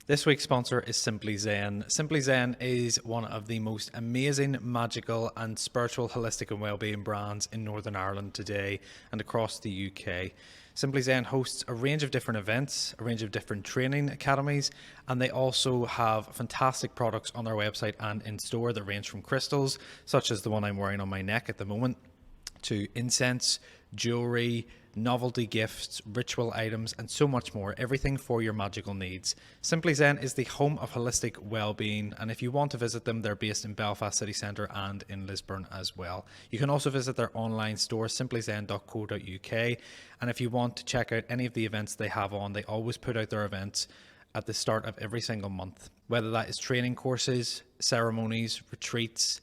This week's sponsor is Simply Zen. Simply Zen is one of the most amazing, magical and spiritual holistic and wellbeing brands in Northern Ireland today and across the UK. Simply Zen hosts a range of different events, a range of different training academies, and they also have fantastic products on their website and in store that range from crystals, such as the one I'm wearing on my neck at the moment, to incense, jewelry, novelty gifts, ritual items, and so much more. Everything for your magical needs. Simply Zen is the home of holistic well-being, and if you want to visit them, they're based in Belfast City Centre and in Lisburn as well. You can also visit their online store, simplyzen.co.uk, and if you want to check out any of the events they have on, they always put out their events at the start of every single month, whether that is training courses, ceremonies, retreats,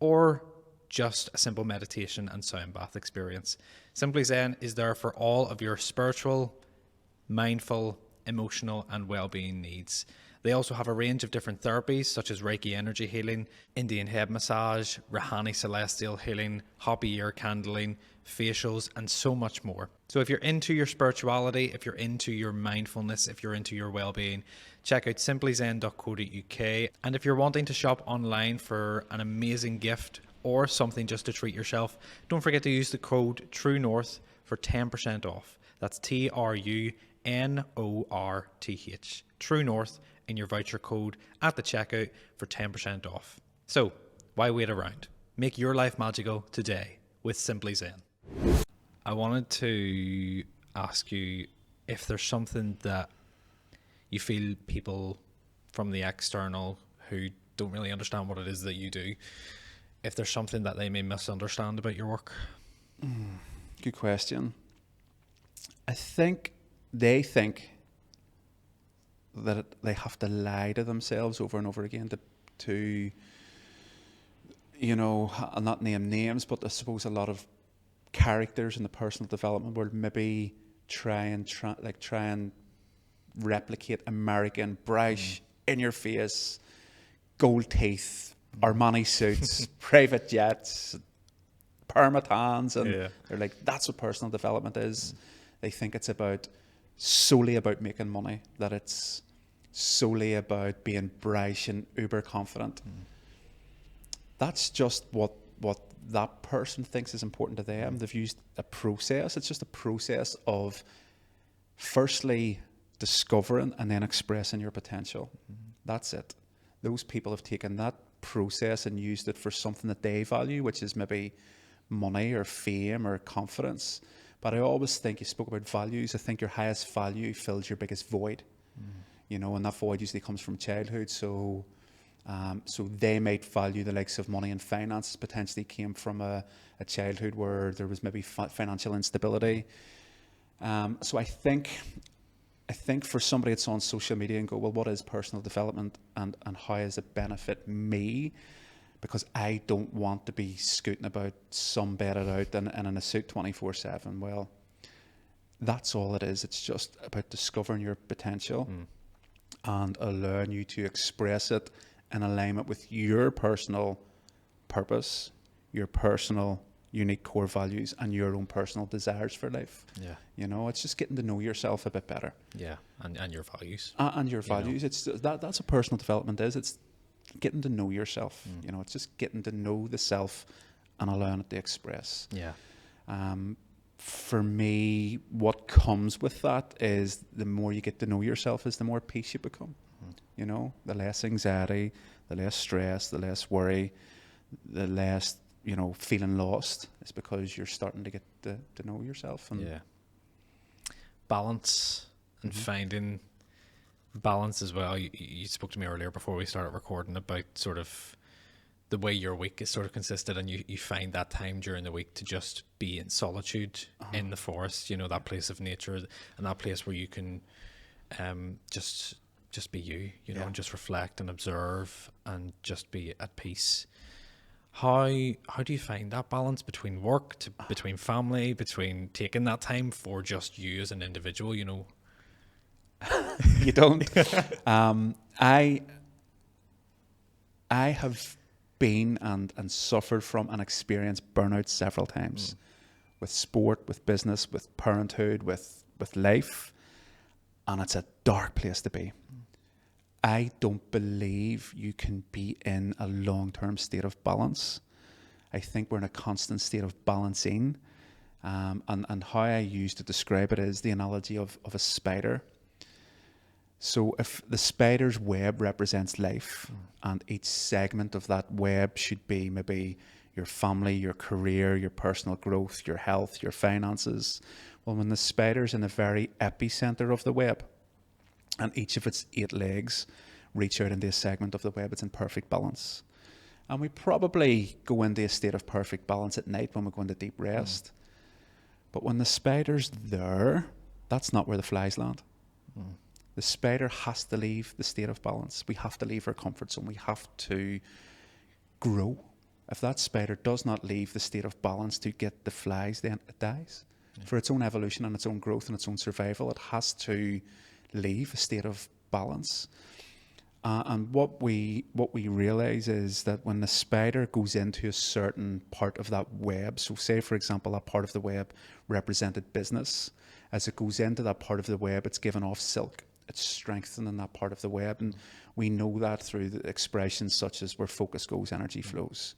or just a simple meditation and sound bath experience. Simply Zen is there for all of your spiritual, mindful, emotional, and well-being needs. They also have a range of different therapies such as Reiki energy healing, Indian head massage, Rahani celestial healing, Hopi ear candling, facials, and so much more. So if you're into your spirituality, if you're into your mindfulness, if you're into your well-being, check out simplyzen.co.uk. And if you're wanting to shop online for an amazing gift or something just to treat yourself, don't forget to use the code TRUENORTH for 10% off. That's TRUNORTH, True North, in your voucher code at the checkout for 10% off. So why wait around? Make your life magical today with Simply Zen. I wanted to ask you if there's something that you feel people from the external who don't really understand what it is that you do, if there's something that they may misunderstand about your work? Good question. I think they think that they have to lie to themselves over and over again to you know, I'll not name names, but I suppose a lot of characters in the personal development world maybe try and replicate American brash, in your face, gold teeth, Armani suits, private jets, permatans, and they're like, that's what personal development is. They think it's solely about making money, that it's solely about being brash and uber confident. That's just what that person thinks is important to them. They've used a process. It's just a process of firstly discovering and then expressing your potential. That's it. Those people have taken that process and used it for something that they value, which is maybe money or fame or confidence. But I always think, you spoke about values, I think your highest value fills your biggest void. You know, and that void usually comes from childhood. So they might value the likes of money and finances, potentially came from a childhood where there was maybe financial instability. So I think for somebody that's on social media and go, well, what is personal development and how does it benefit me? Because I don't want to be scooting about sunbedded out and in a suit 24/7. Well, that's all it is. It's just about discovering your potential and allowing you to express it in alignment with your personal purpose, your personal unique core values, and your own personal desires for life. Yeah, you know, it's just getting to know yourself a bit better. Yeah, and your values. And your values. It's that's what personal development is. It's getting to know yourself. You know, it's just getting to know the self and allowing it to express. Yeah. For me, what comes with that is the more you get to know yourself, is the more peace you become. You know, the less anxiety, the less stress, the less worry, the less, you know, feeling lost. It's because you're starting to get to know yourself. And balance and finding balance as well. You spoke to me earlier before we started recording about sort of the way your week is sort of consisted, and you find that time during the week to just be in solitude in the forest, you know, that place of nature and that place where you can just be you know, and just reflect and observe and just be at peace. How do you find that balance between work, between family, between taking that time for just you as an individual, you know? You don't. I have been and suffered from and experienced burnout several times with sport, with business, with parenthood, with life, and it's a dark place to be. I don't believe you can be in a long-term state of balance. I think we're in a constant state of balancing, and how I use to describe it is the analogy of a spider. So if the spider's web represents life, and each segment of that web should be maybe your family, your career, your personal growth, your health, your finances. Well, when the spider's in the very epicenter of the web, and each of its 8 legs reach out into a segment of the web, it's in perfect balance. And we probably go into a state of perfect balance at night when we go into deep rest. But when the spider's there, that's not where the flies land. The spider has to leave the state of balance. We have to leave our comfort zone. We have to grow. If that spider does not leave the state of balance to get the flies, then it dies. For its own evolution and its own growth and its own survival, it has to leave a state of balance. And what we realize is that when the spider goes into a certain part of that web, so say for example that part of the web represented business, as it goes into that part of the web, it's given off silk. It's strengthening that part of the web, and we know that through the expressions such as where focus goes, energy flows.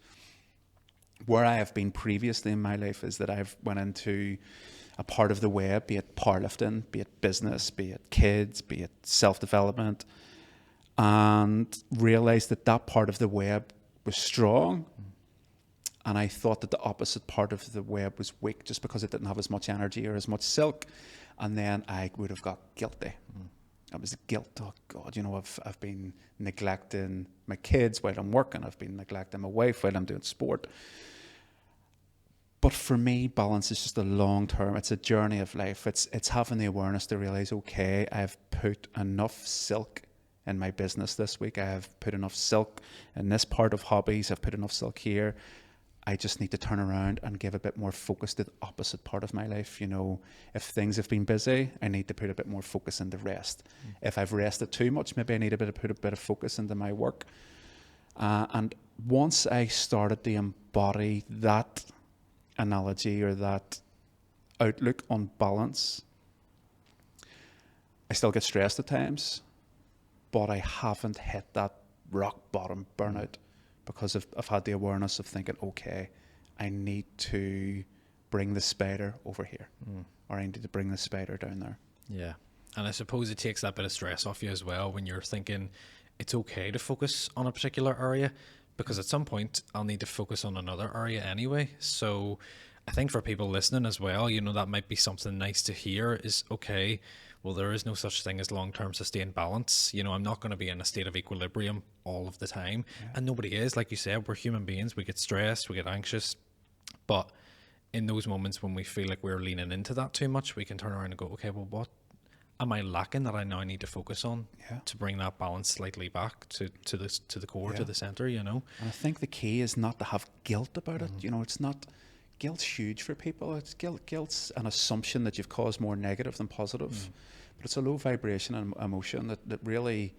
Where I have been previously in my life is that I've went into a part of the web, be it powerlifting, be it business, be it kids, be it self-development, and realized that part of the web was strong, And I thought that the opposite part of the web was weak just because it didn't have as much energy or as much silk. And then I would have got guilty. It was guilt. Oh God, I've been neglecting my kids while I'm working. I've been neglecting my wife while I'm doing sport. But for me, balance is just a long term. It's a journey of life. It's having the awareness to realize, okay, I've put enough silk in my business this week. I have put enough silk in this part of hobbies. I've put enough silk here. I just need to turn around and give a bit more focus to the opposite part of my life. If things have been busy, I need to put a bit more focus into rest. If I've rested too much, maybe I need to put a bit of focus into my work. And once I started to embody that analogy or that outlook on balance, I still get stressed at times, but I haven't hit that rock bottom burnout. Because I've had the awareness of thinking, okay, I need to bring the spider over here, or I need to bring the spider down there. Yeah. And I suppose it takes that bit of stress off you as well when you're thinking it's okay to focus on a particular area, because at some point I'll need to focus on another area anyway. So I think for people listening as well, that might be something nice to hear is, okay, well, there is no such thing as long-term sustained balance. I'm not going to be in a state of equilibrium all of the time. Yeah. And nobody is. Like you said, we're human beings. We get stressed, we get anxious. But in those moments when we feel like we're leaning into that too much, we can turn around and go, okay, well, what am I lacking that I now need to focus on to bring that balance slightly back to the core, to the center, And I think the key is not to have guilt about it. It's not... Guilt's huge for people. It's guilt's an assumption that you've caused more negative than positive. But it's a low vibration and emotion that really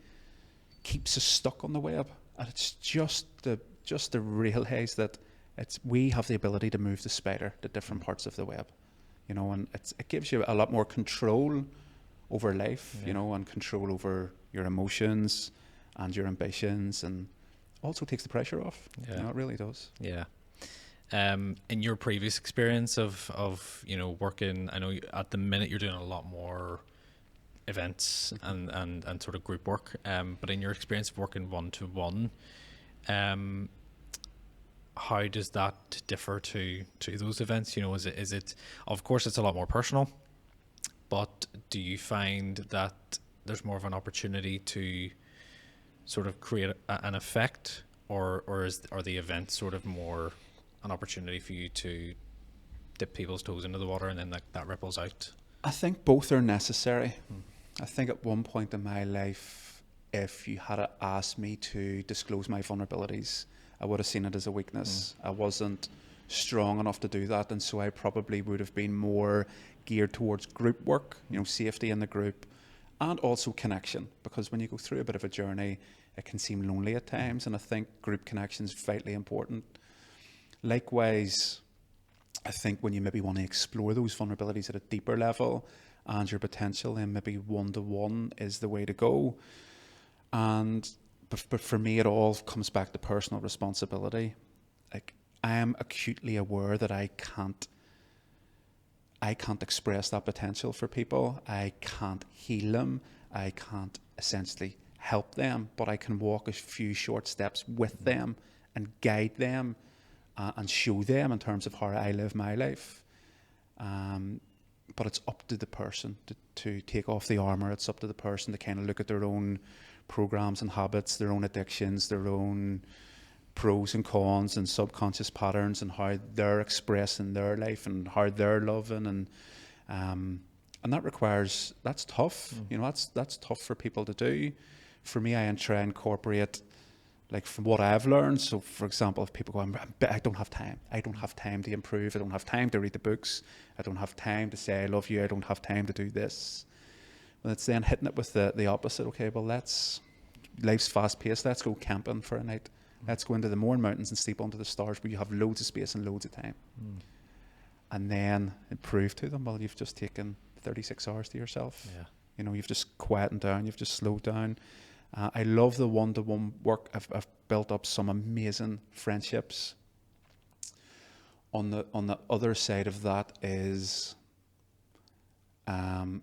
keeps us stuck on the web. And it's just to realize that we have the ability to move the spider to different parts of the web. And it gives you a lot more control over life, and control over your emotions and your ambitions, and also takes the pressure off. It really does. Yeah. In your previous experience of working, I know at the minute you're doing a lot more events and sort of group work, but in your experience of working one-to-one, how does that differ to those events? Is it of course it's a lot more personal, but do you find that there's more of an opportunity to sort of create an effect, or are the events sort of more an opportunity for you to dip people's toes into the water and then that ripples out? I think both are necessary. I think at one point in my life, if you had asked me to disclose my vulnerabilities, I would have seen it as a weakness. I wasn't strong enough to do that, and so I probably would have been more geared towards group work, safety in the group, and also connection, because when you go through a bit of a journey, it can seem lonely at times, and I think group connection is vitally important. Likewise, I think when you maybe want to explore those vulnerabilities at a deeper level and your potential, then maybe one-to-one is the way to go. But for me, it all comes back to personal responsibility. Like, I am acutely aware that I can't express that potential for people. I can't heal them. I can't essentially help them, but I can walk a few short steps with them and guide them and show them in terms of how I live my life. But it's up to the person to take off the armour. It's up to the person to kind of look at their own programs and habits, their own addictions, their own pros and cons and subconscious patterns, and how they're expressing their life and how they're loving. And that requires, that's tough. That's tough for people to do. For me, I try and incorporate, like, from what I've learned. So, for example, if people go, I don't have time. I don't have time to improve. I don't have time to read the books. I don't have time to say I love you. I don't have time to do this. Well, it's then hitting it with the opposite. Okay, well, life's fast paced. Let's go camping for a night. Let's go into the Mourne Mountains and sleep under the stars, where you have loads of space and loads of time. And then prove to them, well, you've just taken 36 hours to yourself. Yeah. You've just quietened down. You've just slowed down. I love the one-to-one work. I've built up some amazing friendships. On the other side of that is, I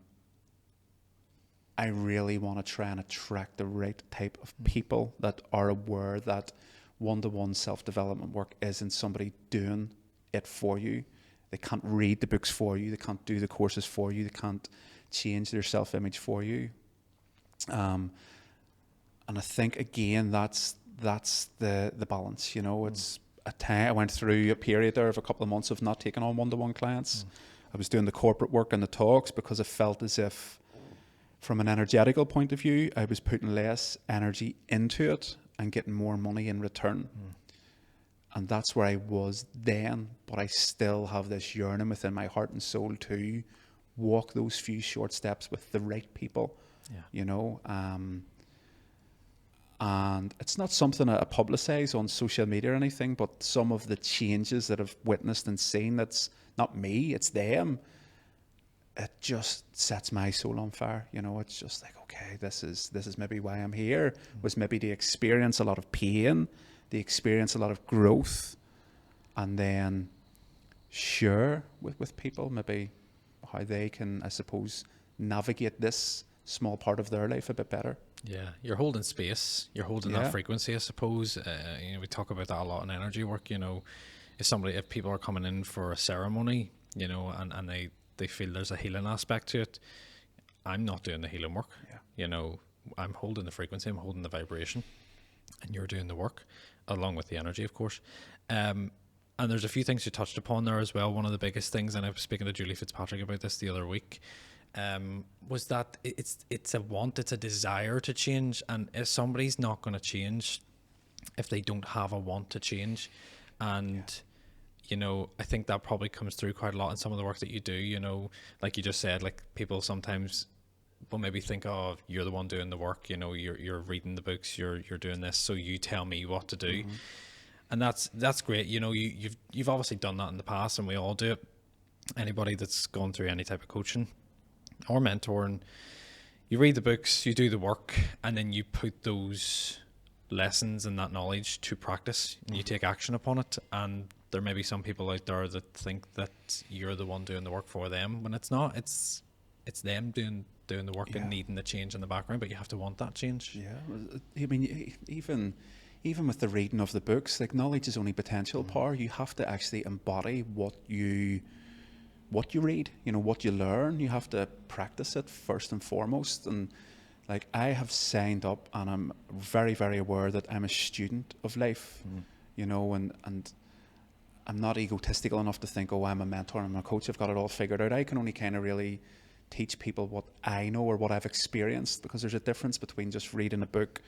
really want to try and attract the right type of people that are aware that one-to-one self-development work isn't somebody doing it for you. They can't read the books for you. They can't do the courses for you. They can't change their self-image for you. And I think, again, that's the balance. You know, it's a time I went through a period there of a couple of months of not taking on one-to-one clients. I was doing the corporate work and the talks because it felt as if, from an energetical point of view, I was putting less energy into it and getting more money in return. And that's where I was then, but I still have this yearning within my heart and soul to walk those few short steps with the right people, you know. And it's not something I publicise on social media or anything, but some of the changes that I've witnessed and seen, that's not me, it's them. It just sets my soul on fire. You know, it's just like, okay, this is maybe why I'm here, was maybe to experience a lot of pain, they experience a lot of growth, and then share with people maybe how they can, I suppose, navigate this small part of their life a bit better. Yeah, you're holding space, you're holding that frequency, I suppose. You know, we talk about that a lot in energy work. You know, if people are coming in for a ceremony, you know, and they feel there's a healing aspect to it, I'm not doing the healing work. You know, I'm holding the frequency, I'm holding the vibration, and you're doing the work along with the energy, of course. And there's a few things you touched upon there as well. One of the biggest things, and I was speaking to Julie Fitzpatrick about this the other week, was that it's a want, it's a desire to change. And if somebody's not going to change if they don't have a want to change, and you know, I think that probably comes through quite a lot in some of the work that you do. You know, like you just said, like people sometimes will maybe think, oh, you're the one doing the work, you know, you're reading the books, you're doing this, so you tell me what to do. And that's great. You know, you've obviously done that in the past, and we all do it. Anybody that's gone through any type of coaching or mentoring, you read the books, you do the work, and then you put those lessons and that knowledge to practice, and you take action upon it. And there may be some people out there that think that you're the one doing the work for them, when it's not. It's them doing the work and needing the change in the background, but you have to want that change. I mean, even with the reading of the books, like, knowledge is only potential power. You have to actually embody what you read, you know, what you learn. You have to practice it first and foremost. And like, I have signed up, and I'm very, very aware that I'm a student of life, you know, and I'm not egotistical enough to think, oh, I'm a mentor, I'm a coach, I've got it all figured out. I can only kind of really teach people what I know or what I've experienced, because there's a difference between just reading a book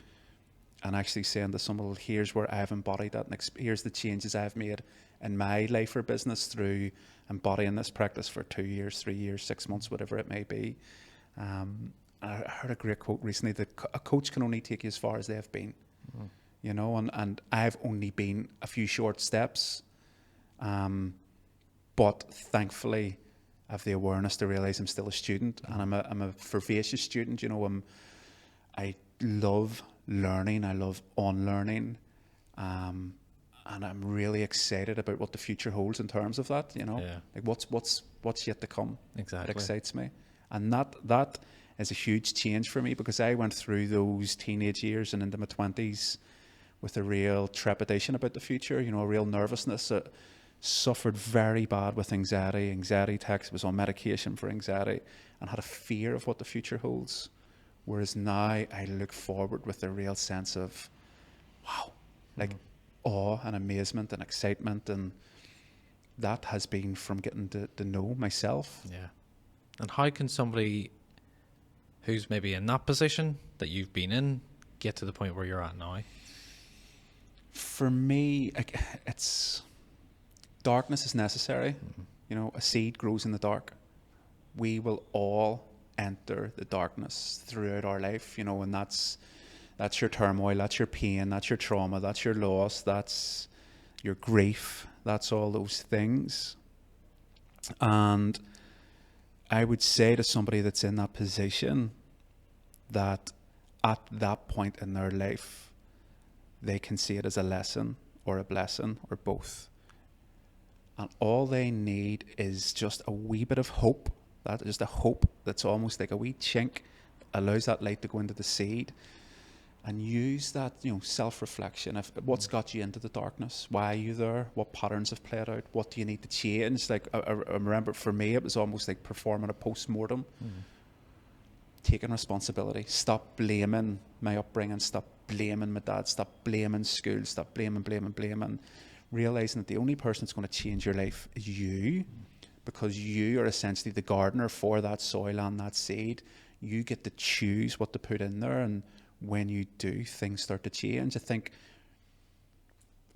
and actually saying to someone, well, here's where I've embodied that, and here's the changes I've made in my life or business through embodying this practice for 2 years, 3 years, 6 months, whatever it may be. I heard a great quote recently that a coach can only take you as far as they've been, you know, and I've only been a few short steps, but thankfully I have the awareness to realize I'm still a student, and I'm a vivacious student. You know, I love learning, I love unlearning, and I'm really excited about what the future holds in terms of that. You know, like what's yet to come. Exactly, it excites me, and that is a huge change for me, because I went through those teenage years and into my 20s with a real trepidation about the future. You know, a real nervousness. Suffered very bad with anxiety attacks, was on medication for anxiety, and had a fear of what the future holds. Whereas now I look forward with a real sense of, wow, like awe and amazement and excitement, and that has been from getting to know myself. Yeah. And how can somebody who's maybe in that position that you've been in get to the point where you're at now? For me, it's... darkness is necessary. You know, a seed grows in the dark. We will all enter the darkness throughout our life, you know, and that's your turmoil, that's your pain, that's your trauma, that's your loss, that's your grief, that's all those things. And I would say to somebody that's in that position that at that point in their life, they can see it as a lesson or a blessing or both. And all they need is just a wee bit of hope. That is the hope that's almost like a wee chink, allows that light to go into the seed. and use that, self-reflection. If what's got you into the darkness, why are you there, what patterns have played out, what do you need to change? Like I remember for me, it was almost like performing a post-mortem, taking responsibility, stop blaming my upbringing, stop blaming my dad, stop blaming school, stop blaming, realizing that the only person that's going to change your life is you, because you are essentially the gardener for that soil and that seed. You get to choose what to put in there, and when you do, things start to change. I think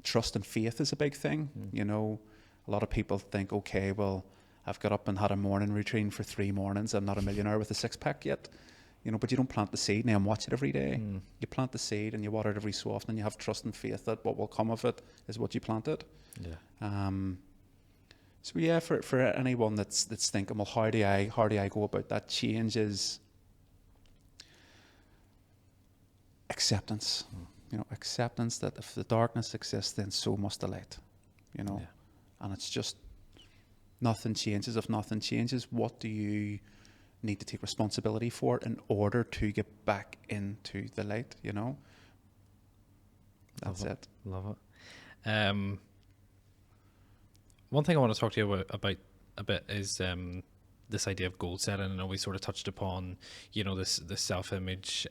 trust and faith is a big thing. A lot of people think, okay, well, I've got up and had a morning routine for 3 mornings. I'm not a millionaire with a 6-pack yet. But you don't plant the seed and watch it every day. You plant the seed and you water it every so often, and you have trust and faith that what will come of it is what you planted. Yeah. So yeah, for anyone that's thinking, well, how do I go about that change, is acceptance. Acceptance that if the darkness exists, then so must the light. And it's just nothing changes. If nothing changes, what do you need to take responsibility for in order to get back into the light? That's it. Love it. One thing I want to talk to you about a bit is this idea of goal setting. I know we sort of touched upon, this self-image,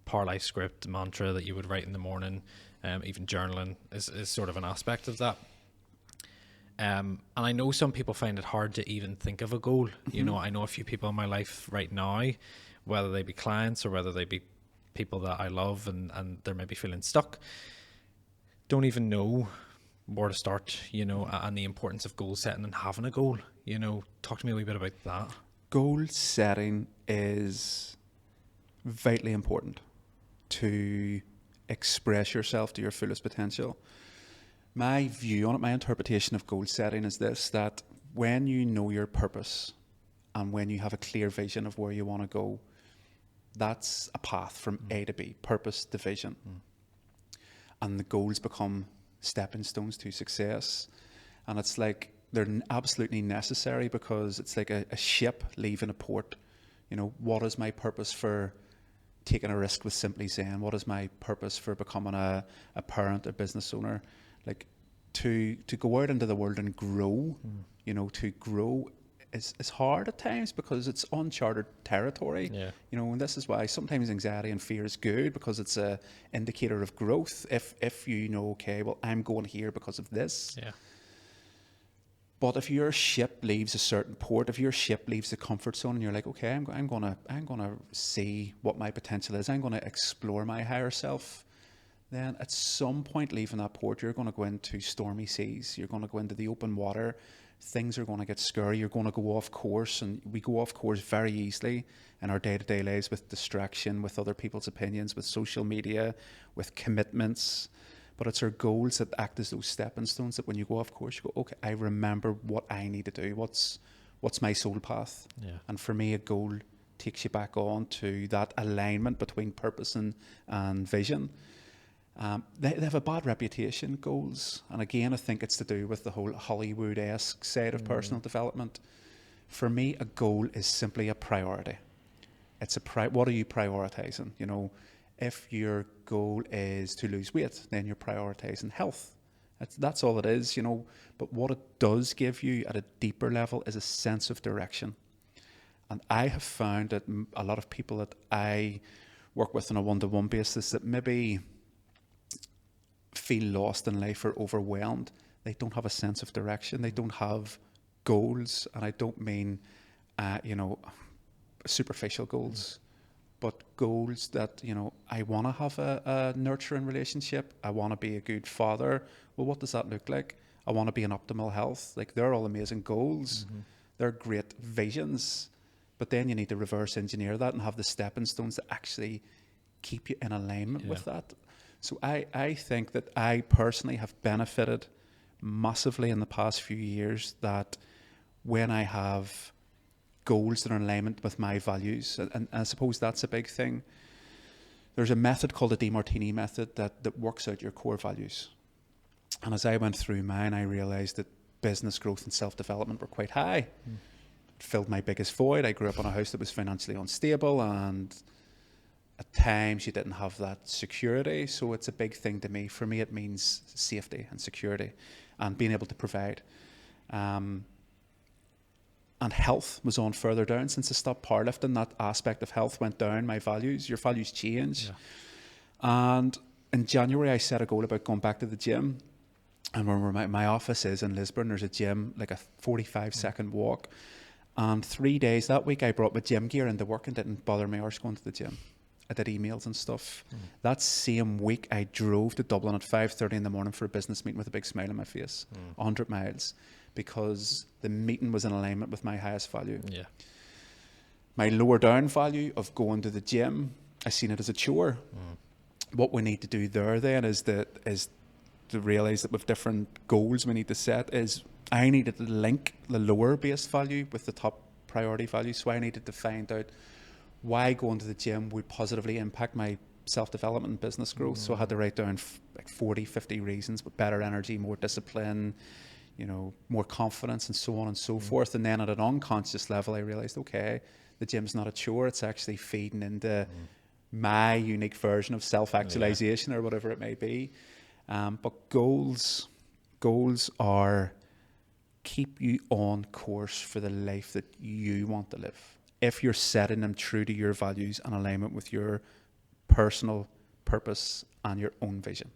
power life script mantra that you would write in the morning, even journaling is sort of an aspect of that. And I know some people find it hard to even think of a goal. I know a few people in my life right now, whether they be clients or whether they be people that I love and they're maybe feeling stuck, don't even know where to start, and the importance of goal setting and having a goal. Talk to me a wee bit about that. Goal setting is vitally important to express yourself to your fullest potential. My view on it, my interpretation of goal setting is this, that when you know your purpose and when you have a clear vision of where you want to go, that's a path from A to B, purpose to vision. And the goals become stepping stones to success. And it's like they're absolutely necessary, because it's like a ship leaving a port. What is my purpose for taking a risk with Simply Zen? What is my purpose for becoming a parent, a business owner? Like to go out into the world and grow, to grow is hard at times because it's uncharted territory. Yeah. And this is why sometimes anxiety and fear is good, because it's a indicator of growth. If okay, well, I'm going here because of this. Yeah. But if your ship leaves a certain port, if your ship leaves the comfort zone, and you're like, okay, I'm gonna see what my potential is. I'm gonna explore my higher self. Then at some point leaving that port, you're going to go into stormy seas. You're going to go into the open water. Things are going to get scary. You're going to go off course, and we go off course very easily in our day-to-day lives with distraction, with other people's opinions, with social media, with commitments. But it's our goals that act as those stepping stones, that when you go off course, you go, okay, I remember what I need to do. What's my soul path? Yeah. And for me, a goal takes you back on to that alignment between purpose and vision. They have a bad reputation, goals. And again, I think it's to do with the whole Hollywood-esque side of personal development. For me, a goal is simply a priority. It's what are you prioritizing? If your goal is to lose weight, then you're prioritizing health. That's all it is, But what it does give you at a deeper level is a sense of direction. And I have found that a lot of people that I work with on a one-to-one basis that maybe feel lost in life or overwhelmed, they don't have a sense of direction. They don't have goals. And I don't mean, superficial goals, but goals that, I want to have a nurturing relationship. I want to be a good father. Well, what does that look like? I want to be in optimal health. Like, they're all amazing goals. They're great visions. But then you need to reverse engineer that and have the stepping stones that actually keep you in alignment with that. So I think that I personally have benefited massively in the past few years, that when I have goals that are in alignment with my values, and I suppose that's a big thing. There's a method called the DeMartini method that works out your core values. And as I went through mine, I realized that business growth and self-development were quite high. It filled my biggest void. I grew up in a house that was financially unstable, and at times you didn't have that security. So it's a big thing to me. For me, it means safety and security and being able to provide. And health was on further down. Since I stopped powerlifting, that aspect of health went down. My values, your values change. Yeah. And in January, I set a goal about going back to the gym. And where my office is in Lisburn, there's a gym, like a 45-second walk. And 3 days that week, I brought my gym gear into work and didn't bother my arse going to the gym. I did emails and stuff. That same week, I drove to Dublin at 5:30 in the morning for a business meeting with a big smile on my face, 100 miles, because the meeting was in alignment with my highest value. Yeah. My lower down value of going to the gym, I seen it as a chore. What we need to do there then is to realise that with different goals we need to set is I needed to link the lower base value with the top priority value. So I needed to find out why going to the gym would positively impact my self-development and business growth. So I had to write down like 40, 50 reasons with better energy, more discipline, more confidence and so on and so forth. And then at an unconscious level, I realised, okay, the gym's not a chore. It's actually feeding into my unique version of self-actualization or whatever it may be. But goals are keep you on course for the life that you want to live. If you're setting them true to your values and alignment with your personal purpose and your own vision.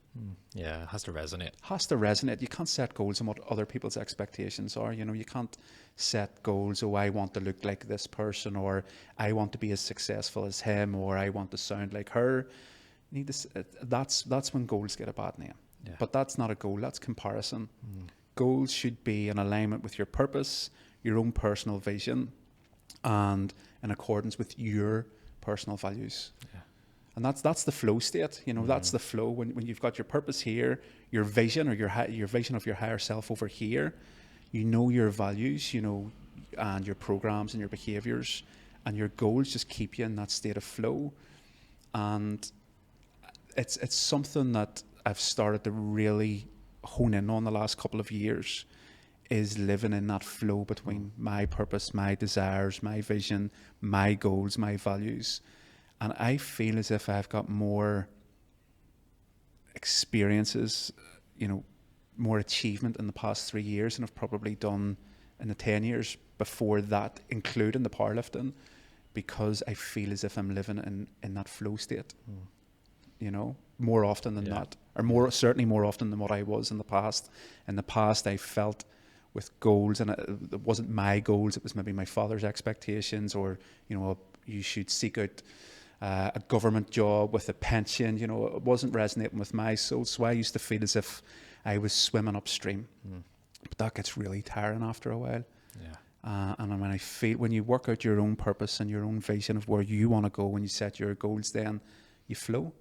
Yeah, it has to resonate. You can't set goals on what other people's expectations are. You can't set goals, I want to look like this person, or I want to be as successful as him, or I want to sound like her. That's when goals get a bad name. Yeah. But that's not a goal, that's comparison. Goals should be in alignment with your purpose, your own personal vision, and in accordance with your personal values. Yeah. And that's the flow state. That's the flow when you've got your purpose here, your vision or your vision of your higher self over here. Your values, and your programs and your behaviors, and your goals just keep you in that state of flow. And it's something that I've started to really hone in on the last couple of years, is living in that flow between my purpose, my desires, my vision, my goals, my values. And I feel as if I've got more experiences, more achievement in the past 3 years than I've probably done in the 10 years before that, including the powerlifting, because I feel as if I'm living in that flow state, more often than not, or certainly more often than what I was in the past. In the past, I felt with goals, and it wasn't my goals, it was maybe my father's expectations, or, you should seek out a government job with a pension, it wasn't resonating with my soul. So I used to feel as if I was swimming upstream. But that gets really tiring after a while. Yeah. And when you work out your own purpose and your own vision of where you want to go, when you set your goals, then you flow.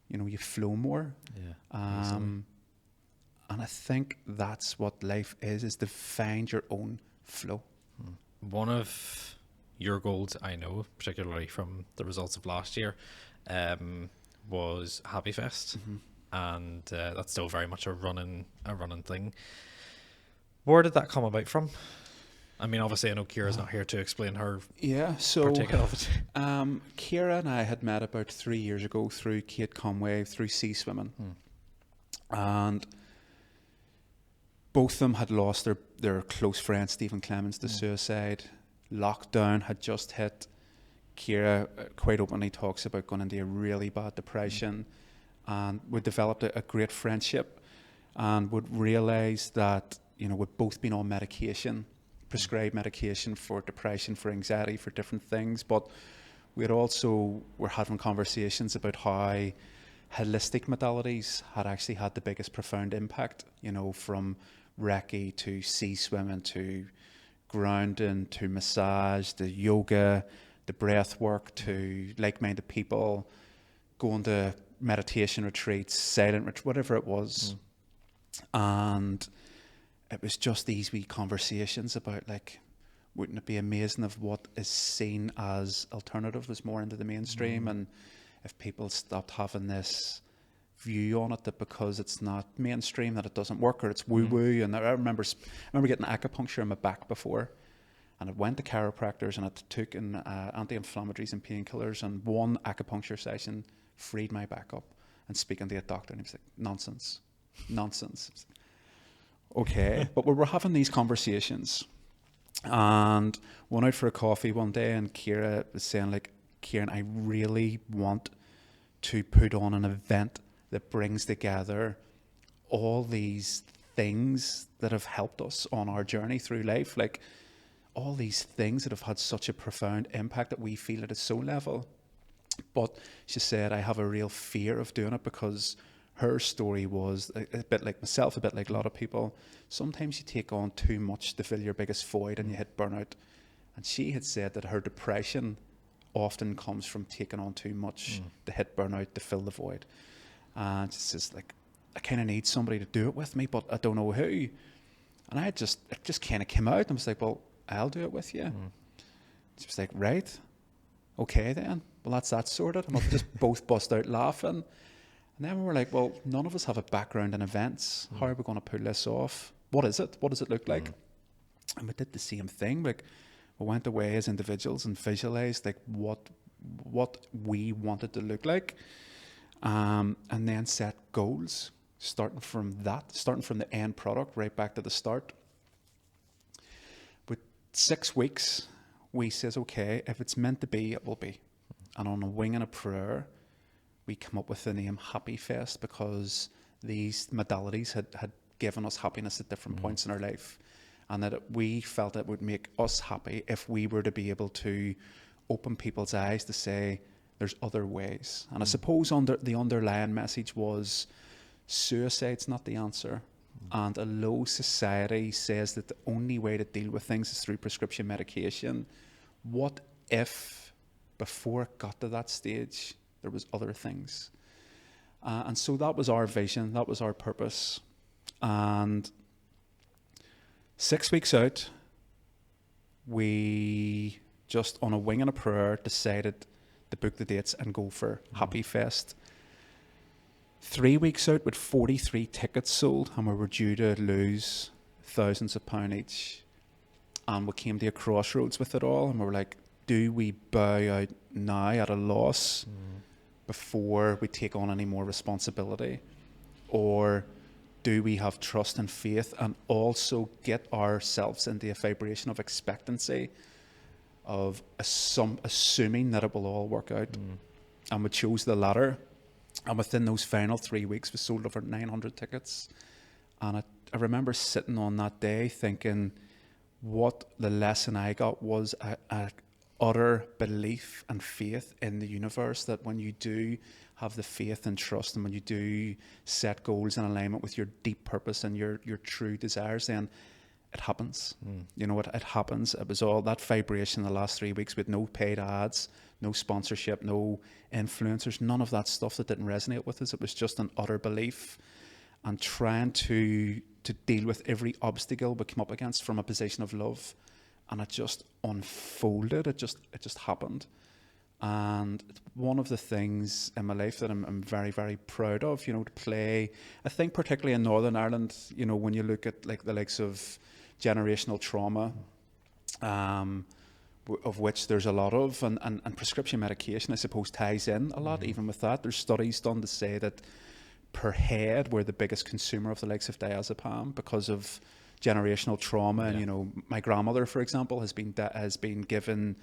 You flow more. Yeah. And I think that's what life is to find your own flow. One of your goals, I know, particularly from the results of last year, was Happy Fest. And that's still very much a running thing. Where did that come about from? I mean, obviously, I know Ciara's not here to explain her partake of it. Ciara and I had met about 3 years ago through Kate Conway, through sea swimming. And both of them had lost their close friend, Stephen Clemens, to suicide. Lockdown had just hit. Ciara quite openly talks about going into a really bad depression. And we developed a great friendship, and would realise that, we'd both been on medication, prescribed medication for depression, for anxiety, for different things. But we're having conversations about how holistic modalities had actually had the biggest profound impact, from Reiki to sea swimming to grounding to massage to yoga, the breath work to like-minded people, going to meditation retreats, silent retreats, whatever it was. And it was just these wee conversations about, like, wouldn't it be amazing if what is seen as alternative was more into the mainstream, and if people stopped having this view on it that because it's not mainstream that it doesn't work, or it's woo-woo. And I remember getting acupuncture in my back before, And I went to chiropractors and I took anti-inflammatories and painkillers, and one acupuncture session freed my back up. And speaking to a doctor, and he was like, nonsense. Okay, but we were having these conversations, and went out for a coffee one day, and Ciara was saying, like, Ciaran, I really want to put on an event that brings together all these things that have helped us on our journey through life, like all these things that have had such a profound impact that we feel at a soul level. But she said, I have a real fear of doing it, because her story was a bit like myself, a bit like a lot of people. Sometimes you take on too much to fill your biggest void and you hit burnout. And she had said that her depression often comes from taking on too much to hit burnout, to fill the void. And she says, like, I kind of need somebody to do it with me, but I don't know who. And it just kind of came out, and I was like, well, I'll do it with you. She was like, right, okay then. Well, that's that sorted. And we'll just both bust out laughing. And then we were like, well, none of us have a background in events. How are we going to pull this off? What is it? What does it look like? And we did the same thing. Like, we went away as individuals and visualized like what we wanted to look like, and then set goals, starting from the end product right back to the start. With 6 weeks, we says, okay, if it's meant to be, it will be. And on a wing and a prayer, we come up with the name Happy Fest, because these modalities had given us happiness at different points in our life, and that we felt it would make us happy if we were to be able to open people's eyes to say there's other ways. And I suppose the underlying message was suicide's not the answer. And although society says that the only way to deal with things is through prescription medication, what if before it got to that stage there was other things? And so that was our vision, that was our purpose. And 6 weeks out, we just on a wing and a prayer decided to book the dates and go for Happy Fest. 3 weeks out, with 43 tickets sold, and we were due to lose thousands of pounds each. And we came to a crossroads with it all, and we were like, do we bow out now at a loss before we take on any more responsibility? Or do we have trust and faith and also get ourselves into a vibration of expectancy, of assuming that it will all work out? And we chose the latter. And within those final 3 weeks, we sold over 900 tickets. And I remember sitting on that day thinking, what the lesson I got was a utter belief and faith in the universe, that when you do have the faith and trust, and when you do set goals in alignment with your deep purpose and your true desires, then it happens. You know, it happens. It was all that vibration the last 3 weeks, with no paid ads, no sponsorship, no influencers, none of that stuff that didn't resonate with us. It was just an utter belief, and trying to deal with every obstacle we came up against from a position of love. And it just unfolded. It just happened. And it's one of the things in my life that I'm very, very proud of, you know, to play. I think particularly in Northern Ireland, you know, when you look at like the likes of generational trauma, of which there's a lot of, and prescription medication, I suppose, ties in a lot. Even with that, there's studies done to say that per head, we're the biggest consumer of the likes of diazepam because of generational trauma. And, you know, my grandmother, for example, has been given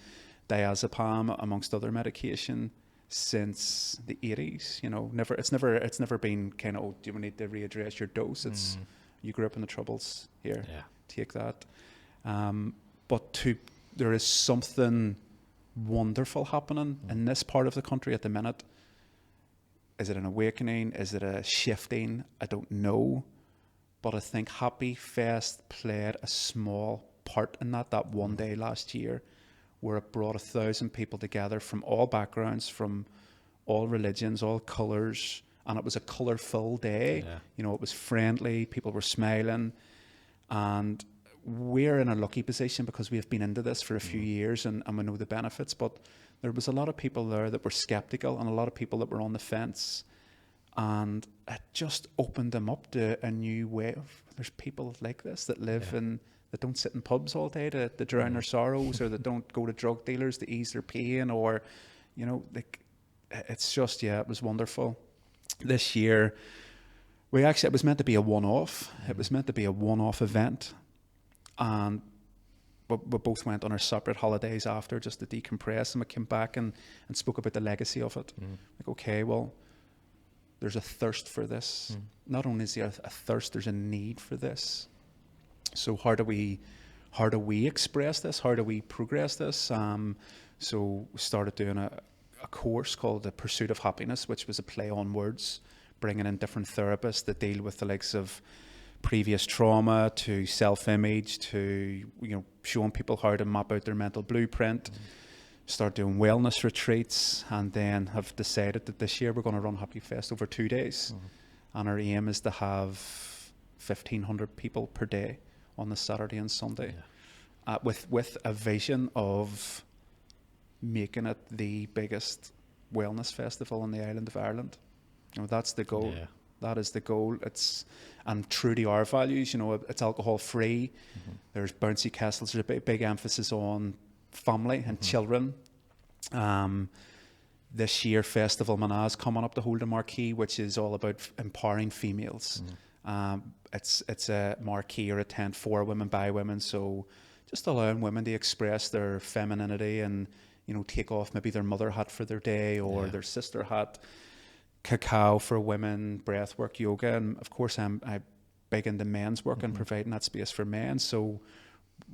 diazepam amongst other medication since the 80s. You know, it's never been kind of, oh, do we need to readdress your dose? It's you grew up in the Troubles, here, take that. But there is something wonderful happening in this part of the country at the minute. Is it an awakening? Is it a shifting? I don't know. But I think Happy Fest played a small part in that one day last year, where it brought 1,000 people together from all backgrounds, from all religions, all colours, and it was a colourful day. You know, it was friendly, people were smiling, and we're in a lucky position because we have been into this for a few years and we know the benefits. But there was a lot of people there that were sceptical, and a lot of people that were on the fence. And it just opened them up to a new way of, there's people like this that live in, that don't sit in pubs all day to drown their sorrows, or that don't go to drug dealers to ease their pain, or, you know, like, it's just, it was wonderful. This year, it was meant to be a one-off. It was meant to be a one-off event. And we both went on our separate holidays after, just to decompress, and we came back and spoke about the legacy of it. Like, okay, well, there's a thirst for this. Not only is there a thirst, there's a need for this. So how do we express this? How do we progress this? So we started doing a course called The Pursuit of Happiness, which was a play on words, bringing in different therapists that deal with the likes of previous trauma, to self-image, to, you know, showing people how to map out their mental blueprint. Start doing wellness retreats, and then have decided that this year we're going to run Happy Fest over 2 days. And our aim is to have 1,500 people per day on the Saturday and Sunday, with a vision of making it the biggest wellness festival on the island of Ireland. You know, that's the goal. That is the goal. And true to our values, you know, it's alcohol free. There's bouncy castles. There's a big emphasis on family and children. This year, Festival Manaz coming up to hold a marquee, which is all about empowering females. It's a marquee or a tent for women, by women. So just allowing women to express their femininity and, you know, take off maybe their mother hat for their day, or their sister hat. Cacao for women, breathwork, yoga, and of course I'm big into men's work and providing that space for men. So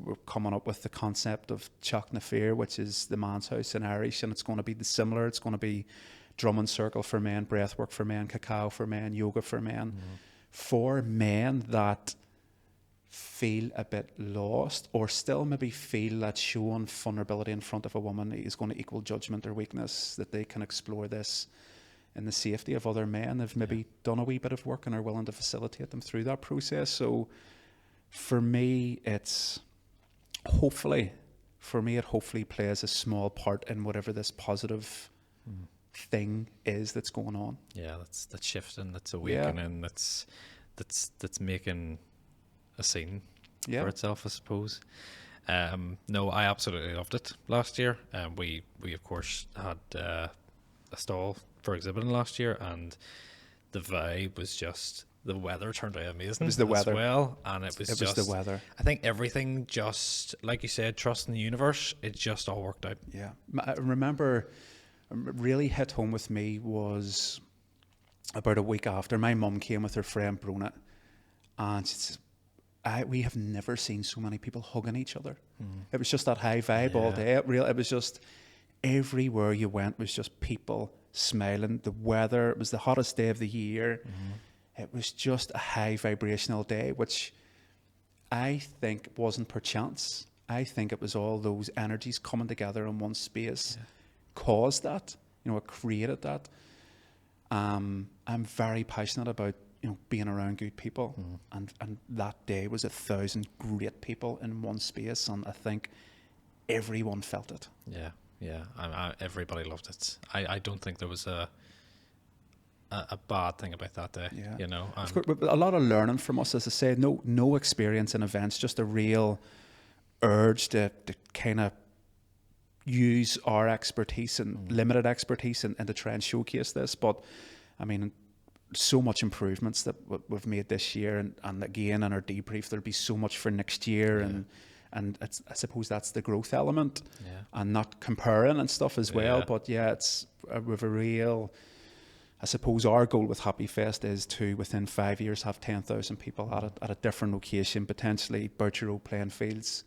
we're coming up with the concept of Teach na Fear, which is the man's house in Irish, and it's going to be similar. It's going to be drum and circle for men, breathwork for men, cacao for men, yoga for men, for men that feel a bit lost, or still maybe feel that showing vulnerability in front of a woman is going to equal judgment or weakness, that they can explore this in the safety of other men. They've maybe done a wee bit of work and are willing to facilitate them through that process. So for me, it hopefully plays a small part in whatever this positive thing is that's going on. Yeah, that's shifting, that's awakening, that's making a scene for itself, I suppose. No, I absolutely loved it last year. We of course had a stall for exhibiting last year, and the vibe was just, the weather turned out amazing. It was the weather as well, and it was the weather. I think everything, just like you said, trust in the universe, it just all worked out. Yeah, I remember really hit home with me was about a week after my mum came with her friend Brona, and she says, we have never seen so many people hugging each other. It was just that high vibe all day. It was just everywhere you went was just people smiling. The weather, it was the hottest day of the year. It was just a high vibrational day, which I think wasn't perchance. I think it was all those energies coming together in one space caused that. You know, it created that. I'm very passionate about, you know, being around good people, and that day was 1,000 great people in one space, and I think everyone felt it. Everybody loved it. I don't think there was a bad thing about that day. You know, of course, a lot of learning from us, as I say. No experience in events, just a real urge to kind of use our expertise and limited expertise and to try and showcase this. But I mean, so much improvements that we've made this year, and again in our debrief there'll be so much for next year, and I suppose that's the growth element, and not comparing and stuff as well. But it's with a real, I suppose our goal with Happy Fest is to, within 5 years, have 10,000 people at a different location, potentially Boucher Road playing fields.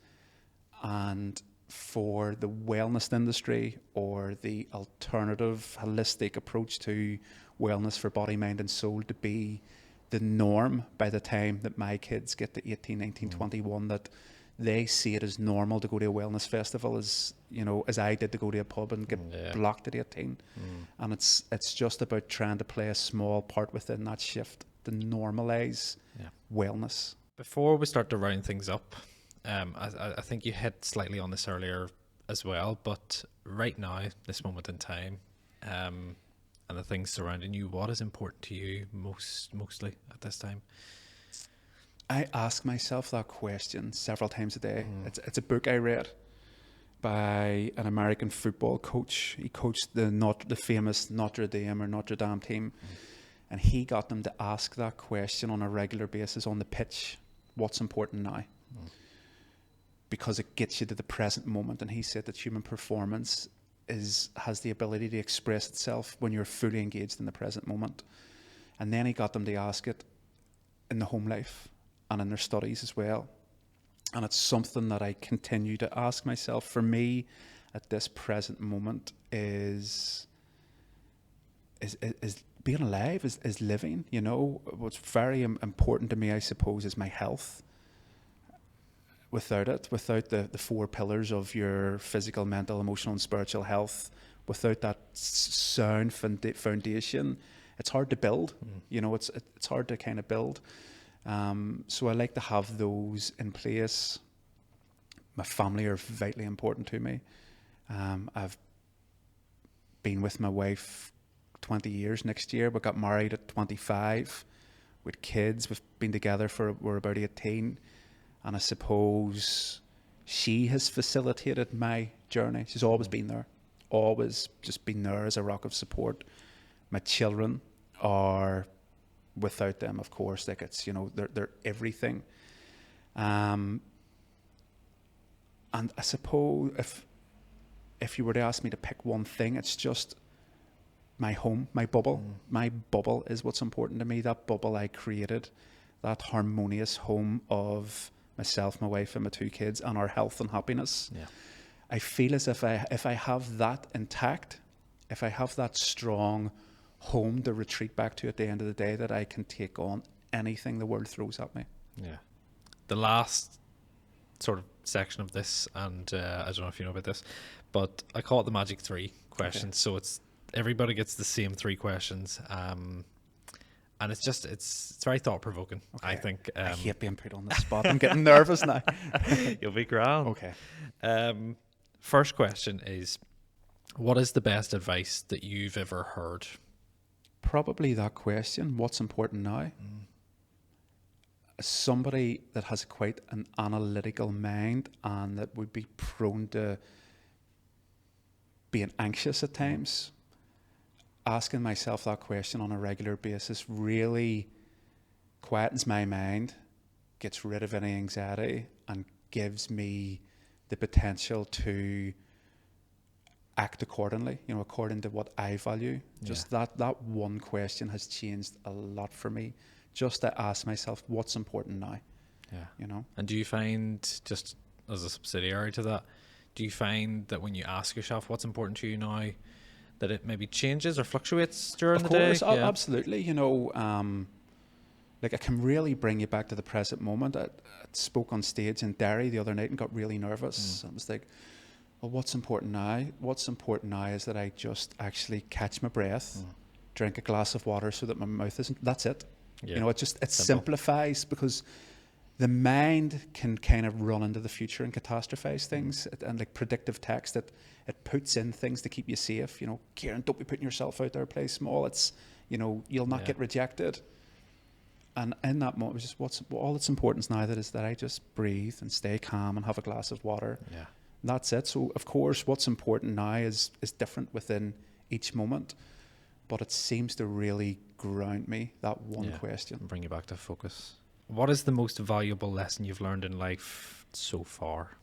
And for the wellness industry, or the alternative holistic approach to wellness for body, mind and soul, to be the norm by the time that my kids get to 18, 19, 21, that they see it as normal to go to a wellness festival, as, you know, as I did to go to a pub and get blocked at 18. And it's just about trying to play a small part within that shift to normalise wellness. Before we start to round things up, I think you hit slightly on this earlier as well, but right now, this moment in time, and the things surrounding you, what is important to you mostly at this time? I ask myself that question several times a day. It's a book I read by an American football coach. He coached the famous Notre Dame team, and he got them to ask that question on a regular basis on the pitch. What's important now? Because it gets you to the present moment. And he said that human performance has the ability to express itself when you're fully engaged in the present moment. And then he got them to ask it in the home life and in their studies as well. And it's something that I continue to ask myself. For me, at this present moment, is being alive, is living. You know, what's very important to me, I suppose, is my health. Without the four pillars of your physical, mental, emotional, and spiritual health, without that sound foundation, it's hard to build. You know, it's hard to kind of build. So I like to have those in place. My family are vitally important to me. I've been with my wife 20 years next year. We got married at 25 with kids. We've been together we're about 18. And I suppose she has facilitated my journey. She's always been there, always just been there as a rock of support. My children are, without them, of course, like it's, you know, they're everything. And I suppose if you were to ask me to pick one thing, it's just my home, my bubble. My bubble is what's important to me. That bubble I created, that harmonious home of myself, my wife, and my two kids, and our health and happiness. Yeah. I feel as if I have that intact, if I have that strong home to retreat back to at the end of the day, that I can take on anything the world throws at me. Yeah. The last sort of section of this, and I don't know if you know about this, but I call it the magic 3 questions. Okay. So it's everybody gets the same 3 questions. And it's very thought provoking. Okay. I think. I hate being put on the spot. I'm getting nervous now. You'll be grand. Okay. First question is, what is the best advice that you've ever heard? Probably that question. What's important now? As somebody that has quite an analytical mind and that would be prone to being anxious at times, asking myself that question on a regular basis really quietens my mind, gets rid of any anxiety, and gives me the potential to act accordingly, you know, according to what I value. Yeah. Just that one question has changed a lot for me. Just to ask myself, what's important now? Yeah. You know? And do you find, just as a subsidiary to that, do you find that when you ask yourself what's important to you now, that it maybe changes or fluctuates during the day? Of course, absolutely. You know, like I can really bring you back to the present moment. I spoke on stage in Derry the other night and got really nervous. I was like, well, what's important now? What's important now is that I just actually catch my breath, drink a glass of water so that my mouth isn't, that's it. Yeah. You know, it simplifies, because the mind can kind of run into the future and catastrophize things, and like predictive text, that it puts in things to keep you safe. You know, Ciaran, don't be putting yourself out there, play small. It's, you know, you'll not get rejected. And in that moment, it's just all that's important now is that I just breathe and stay calm and have a glass of water. Yeah, and that's it. So of course, what's important now is different within each moment, but it seems to really ground me, that one question, and bring you back to focus. What is the most valuable lesson you've learned in life so far?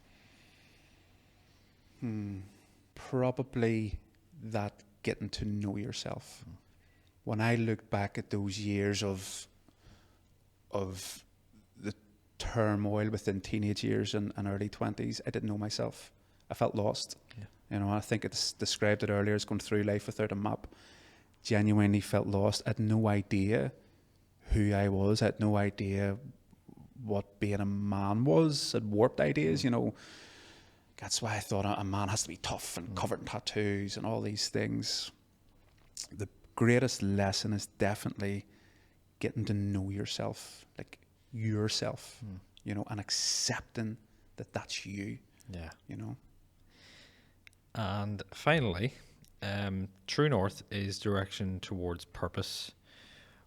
Probably that getting to know yourself. When I look back at those years of the turmoil within teenage years and early 20s, I didn't know myself. I felt lost. Yeah. You know, I think it's described it earlier as going through life without a map. Genuinely felt lost. I had no idea who I was. I had no idea what being a man was. I had warped ideas, you know. That's why I thought a man has to be tough and covered in tattoos and all these things. The greatest lesson is definitely getting to know yourself, like yourself, you know, and accepting that that's you. Yeah. You know. And finally, True North is direction towards purpose.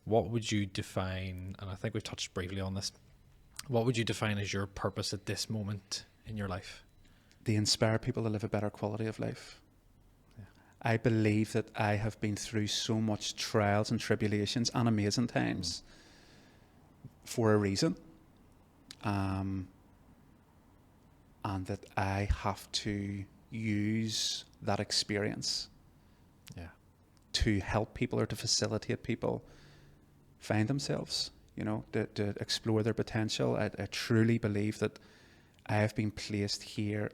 What would you define, and I think we've touched briefly on this, what would you define as your purpose at this moment in your life? To inspire people to live a better quality of life. I believe that I have been through so much trials and tribulations and amazing times for a reason. And that I have to use that experience to help people or to facilitate people find themselves, to explore their potential. I truly believe that I have been placed here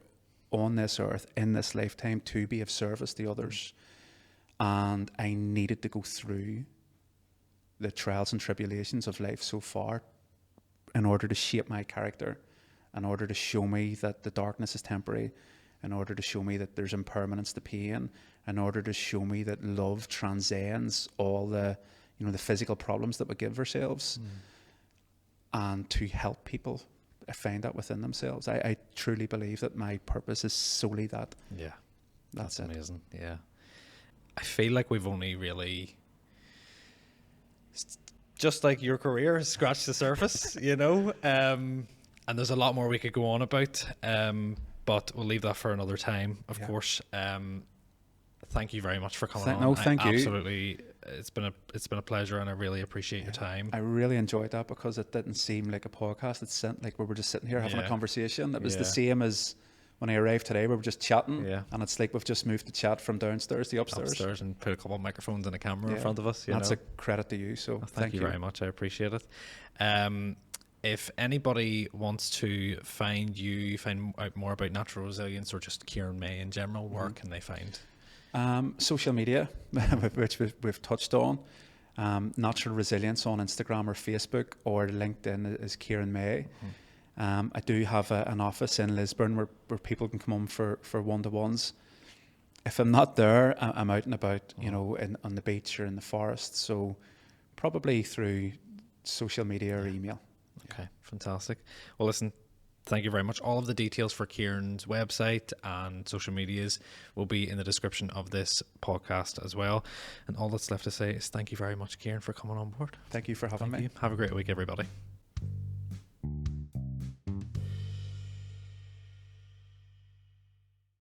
on this earth in this lifetime to be of service to others. And I needed to go through the trials and tribulations of life so far in order to shape my character, in order to show me that the darkness is temporary, in order to show me that there's impermanence to pain, in order to show me that love transcends all the physical problems that we give ourselves, and to help people find that within themselves. I truly believe that my purpose is solely that. Yeah, that's it. Amazing. Yeah, I feel like we've only really, just like your career, scratched the surface, and there's a lot more we could go on about, but we'll leave that for another time, of course. Thank you very much for coming on. No, thank you. Absolutely, it's been a pleasure, and I really appreciate your time. I really enjoyed that because it didn't seem like a podcast. It seemed like we were just sitting here having a conversation. It was the same as when I arrived today. We were just chatting, and it's like we've just moved the chat from downstairs to upstairs and put a couple of microphones and a camera in front of us. That's a credit to you. So thank you very much. I appreciate it. If anybody wants to find out more about Natural Resilience or just Ciaran May in general, where can they find? Social media, which we've touched on. Natural Resilience on Instagram or Facebook, or LinkedIn is Ciaran May. I do have an office in Lisburn where people can come on for one-to-ones. If I'm not there, I'm out and about, on the beach or in the forest. So probably through social media or email. Okay, fantastic. Well, listen, thank you very much. All of the details for Ciaran's website and social medias will be in the description of this podcast as well. And all that's left to say is thank you very much, Ciaran, for coming on board. Thank you for having me. Have a great week, everybody.